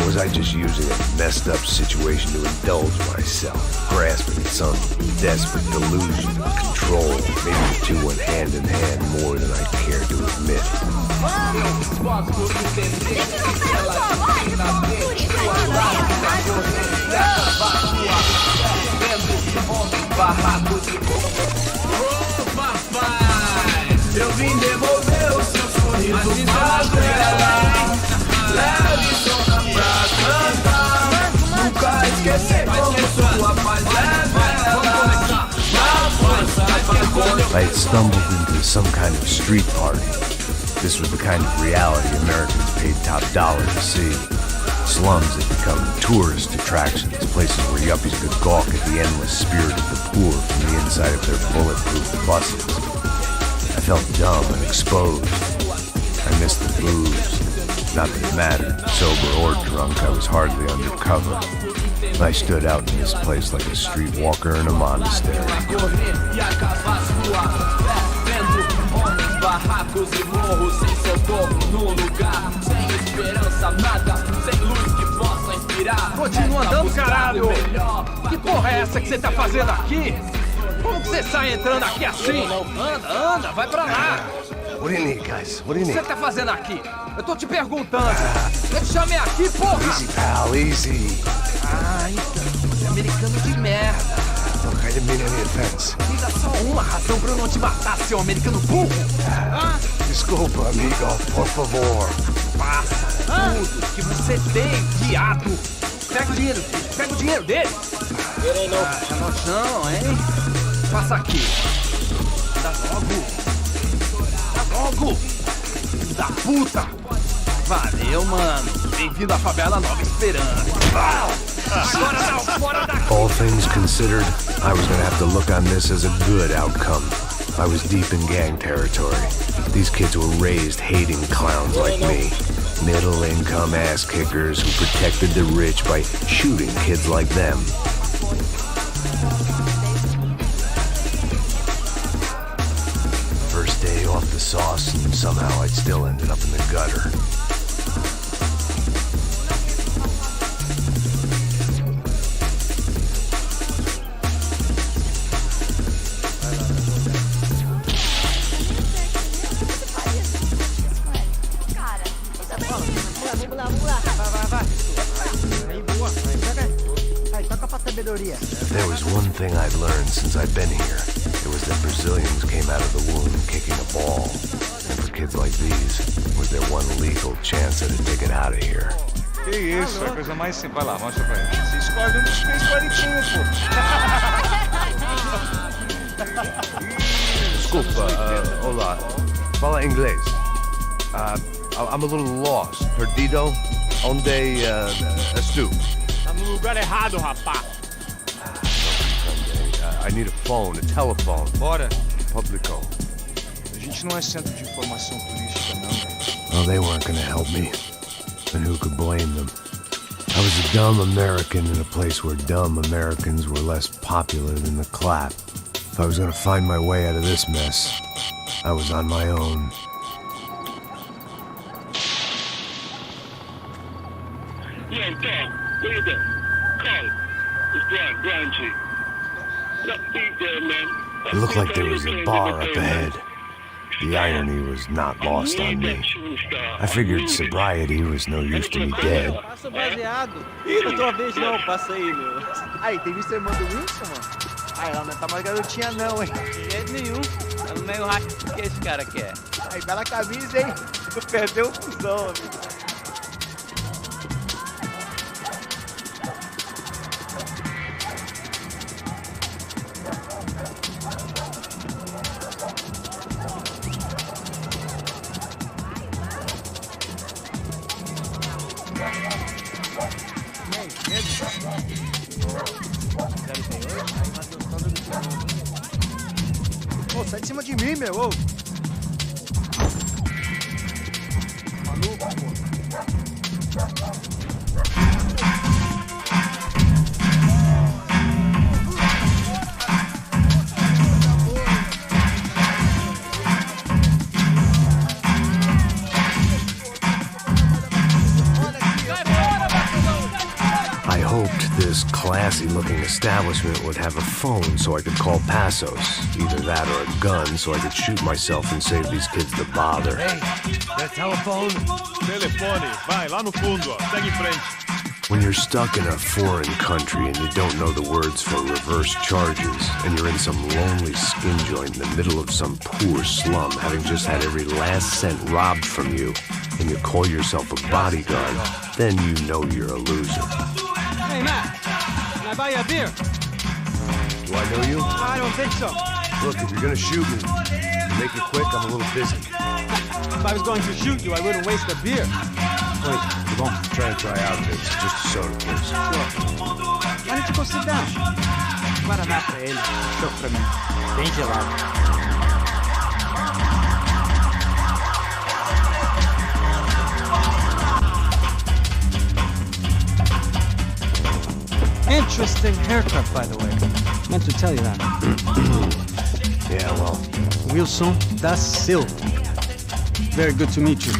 Or was I just using a messed up situation to indulge myself, grasping at some desperate delusion of control? Maybe the two went hand in hand more than I care to admit. Eu vim devolver o seu sorriso pra leve só pra cantar. Nunca esquecer como sua paz I had stumbled into some kind of street party. This was the kind of reality Americans paid top dollar to see. Slums had become tourist attractions, places where yuppies could gawk at the endless spirit of the poor from the inside of their bulletproof buses. I felt dumb and exposed. I missed the booze. Not that it mattered. Sober or drunk, I was hardly undercover. I stood out in this place like a streetwalker in a monastery. barracos e morros sem socorro no lugar, sem esperança, nada, sem luz que possa inspirar. Continua andando, caralho! Que porra é essa que você tá fazendo aqui? Como que você sai entrando aqui assim? Anda, vai pra lá! What do you need, guys? What do you O que need? você tá fazendo aqui? Eu tô te perguntando. Eu te chamei aqui, porra! Easy, pal, easy. Ah, então, você é americano de merda. Look, I didn't mean any offense. Diga só uma razão pra eu não te matar, seu americano burro! Desculpa, amigo, por favor. Passa tudo que você tem, viado! Pega o dinheiro dele! Tá no chão, hein? Passa aqui! Dá logo! Filho da puta! Valeu, mano! Bem-vindo à favela Nova Esperança! Fora daqui! All things considered, I was gonna have to look on this as a good outcome. I was deep in gang territory. These kids were raised hating clowns like me. Middle-income ass-kickers who protected the rich by shooting kids like them. First day off the sauce, and somehow I'd still ended up in the gutter. There was one thing I'd learned since I've been here. It was that Brazilians came out of the womb kicking a ball. And for kids like these, was their one legal chance at a ticket out of here. Que isso, é a coisa mais simples. Vai lá, mostra pra ele. Você escolhe um dos que escolhe Desculpa, olá. Fala inglês. I'm a little lost. Perdido? Onde és tu? Tá no lugar errado, rapá! I need a phone, a telephone. Bora. Publico. A gente não é centro de informação turística, não, velho. Well, they weren't gonna help me. And who could blame them? I was a dumb American in a place where dumb Americans were less popular than the clap. If I was gonna find my way out of this mess, I was on my own. Yo, Tom, what is that? Carl, it's Brian G. Look, beat there, man. It looked like there was a bar up ahead. The irony was not lost on me. I figured sobriety was no use to me dead. Passa baseado. Ih, não tua vez não, passa aí, meu. Aí, tem visto a irmã do Wilson, mano? Ah, ela não tá mais garotinha não, hein? De jeito nenhum. Tá no meio raio que esse cara quer. Aí, bela camisa, hein? Tu perdeu o fusão, amigo. Ô, sai de cima de mim, meu! Ô. hoped this classy-looking establishment would have a phone so I could call Passos. Either that or a gun so I could shoot myself and save these kids the bother. Hey, that telephone? Telefone, vai, lá no fundo, ó. Segue em frente. When you're stuck in a foreign country and you don't know the words for reverse charges, and you're in some lonely skin joint in the middle of some poor slum, having just had every last cent robbed from you, and you call yourself a bodyguard, then you know you're a loser. Hey, Matt, can I buy you a beer? Do I know you? I don't think so. Look, if you're gonna shoot me, make it quick, I'm a little busy. If I was going to shoot you, I wouldn't waste a beer. Wait, come on, try to dry out a bit. Just a soda, please. Why don't you go sit down? Guaraná pra ele, choco pra mim. Bem gelado. Interesting haircut, by the way. Meant to tell you that. Yeah, well. Wilson da Silva. Very good to meet you.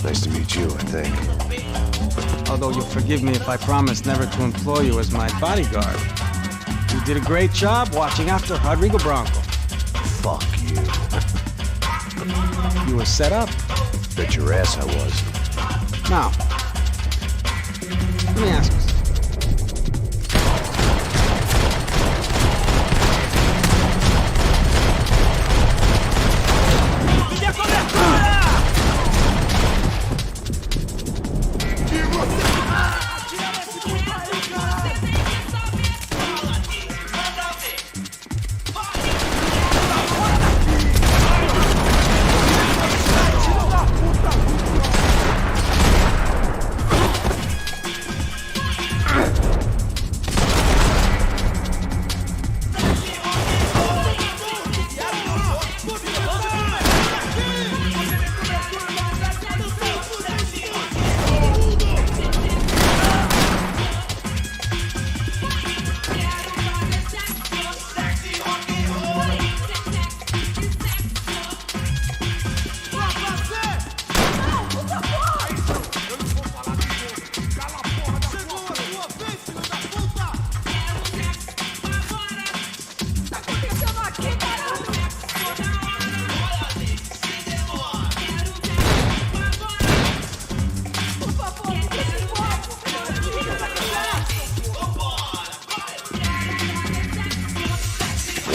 Nice to meet you, I think. Although you'll forgive me if I promise never to employ you as my bodyguard. You did a great job watching after Rodrigo Branco. Fuck you. You were set up. Bet your ass I was. Now, let me ask you.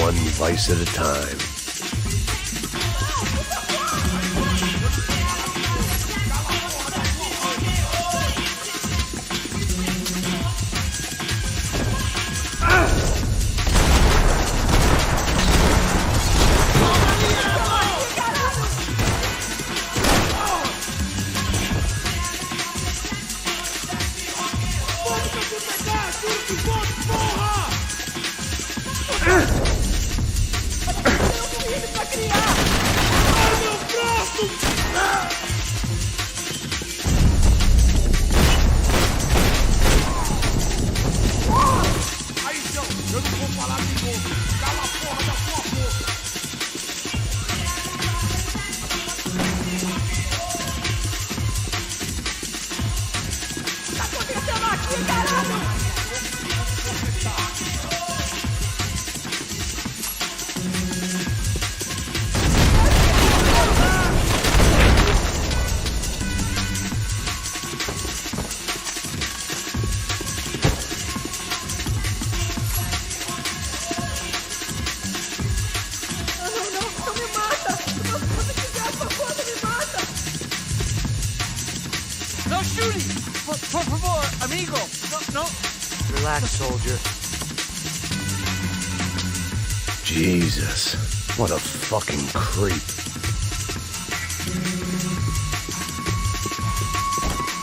One vice at a time. Por favor, amigo. No. Relax, soldier. Jesus, what a fucking creep.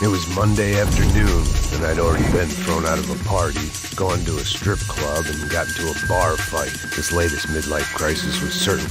It was Monday afternoon, and I'd already been thrown out of a party, gone to a strip club, and got into a bar fight. This latest midlife crisis was certain.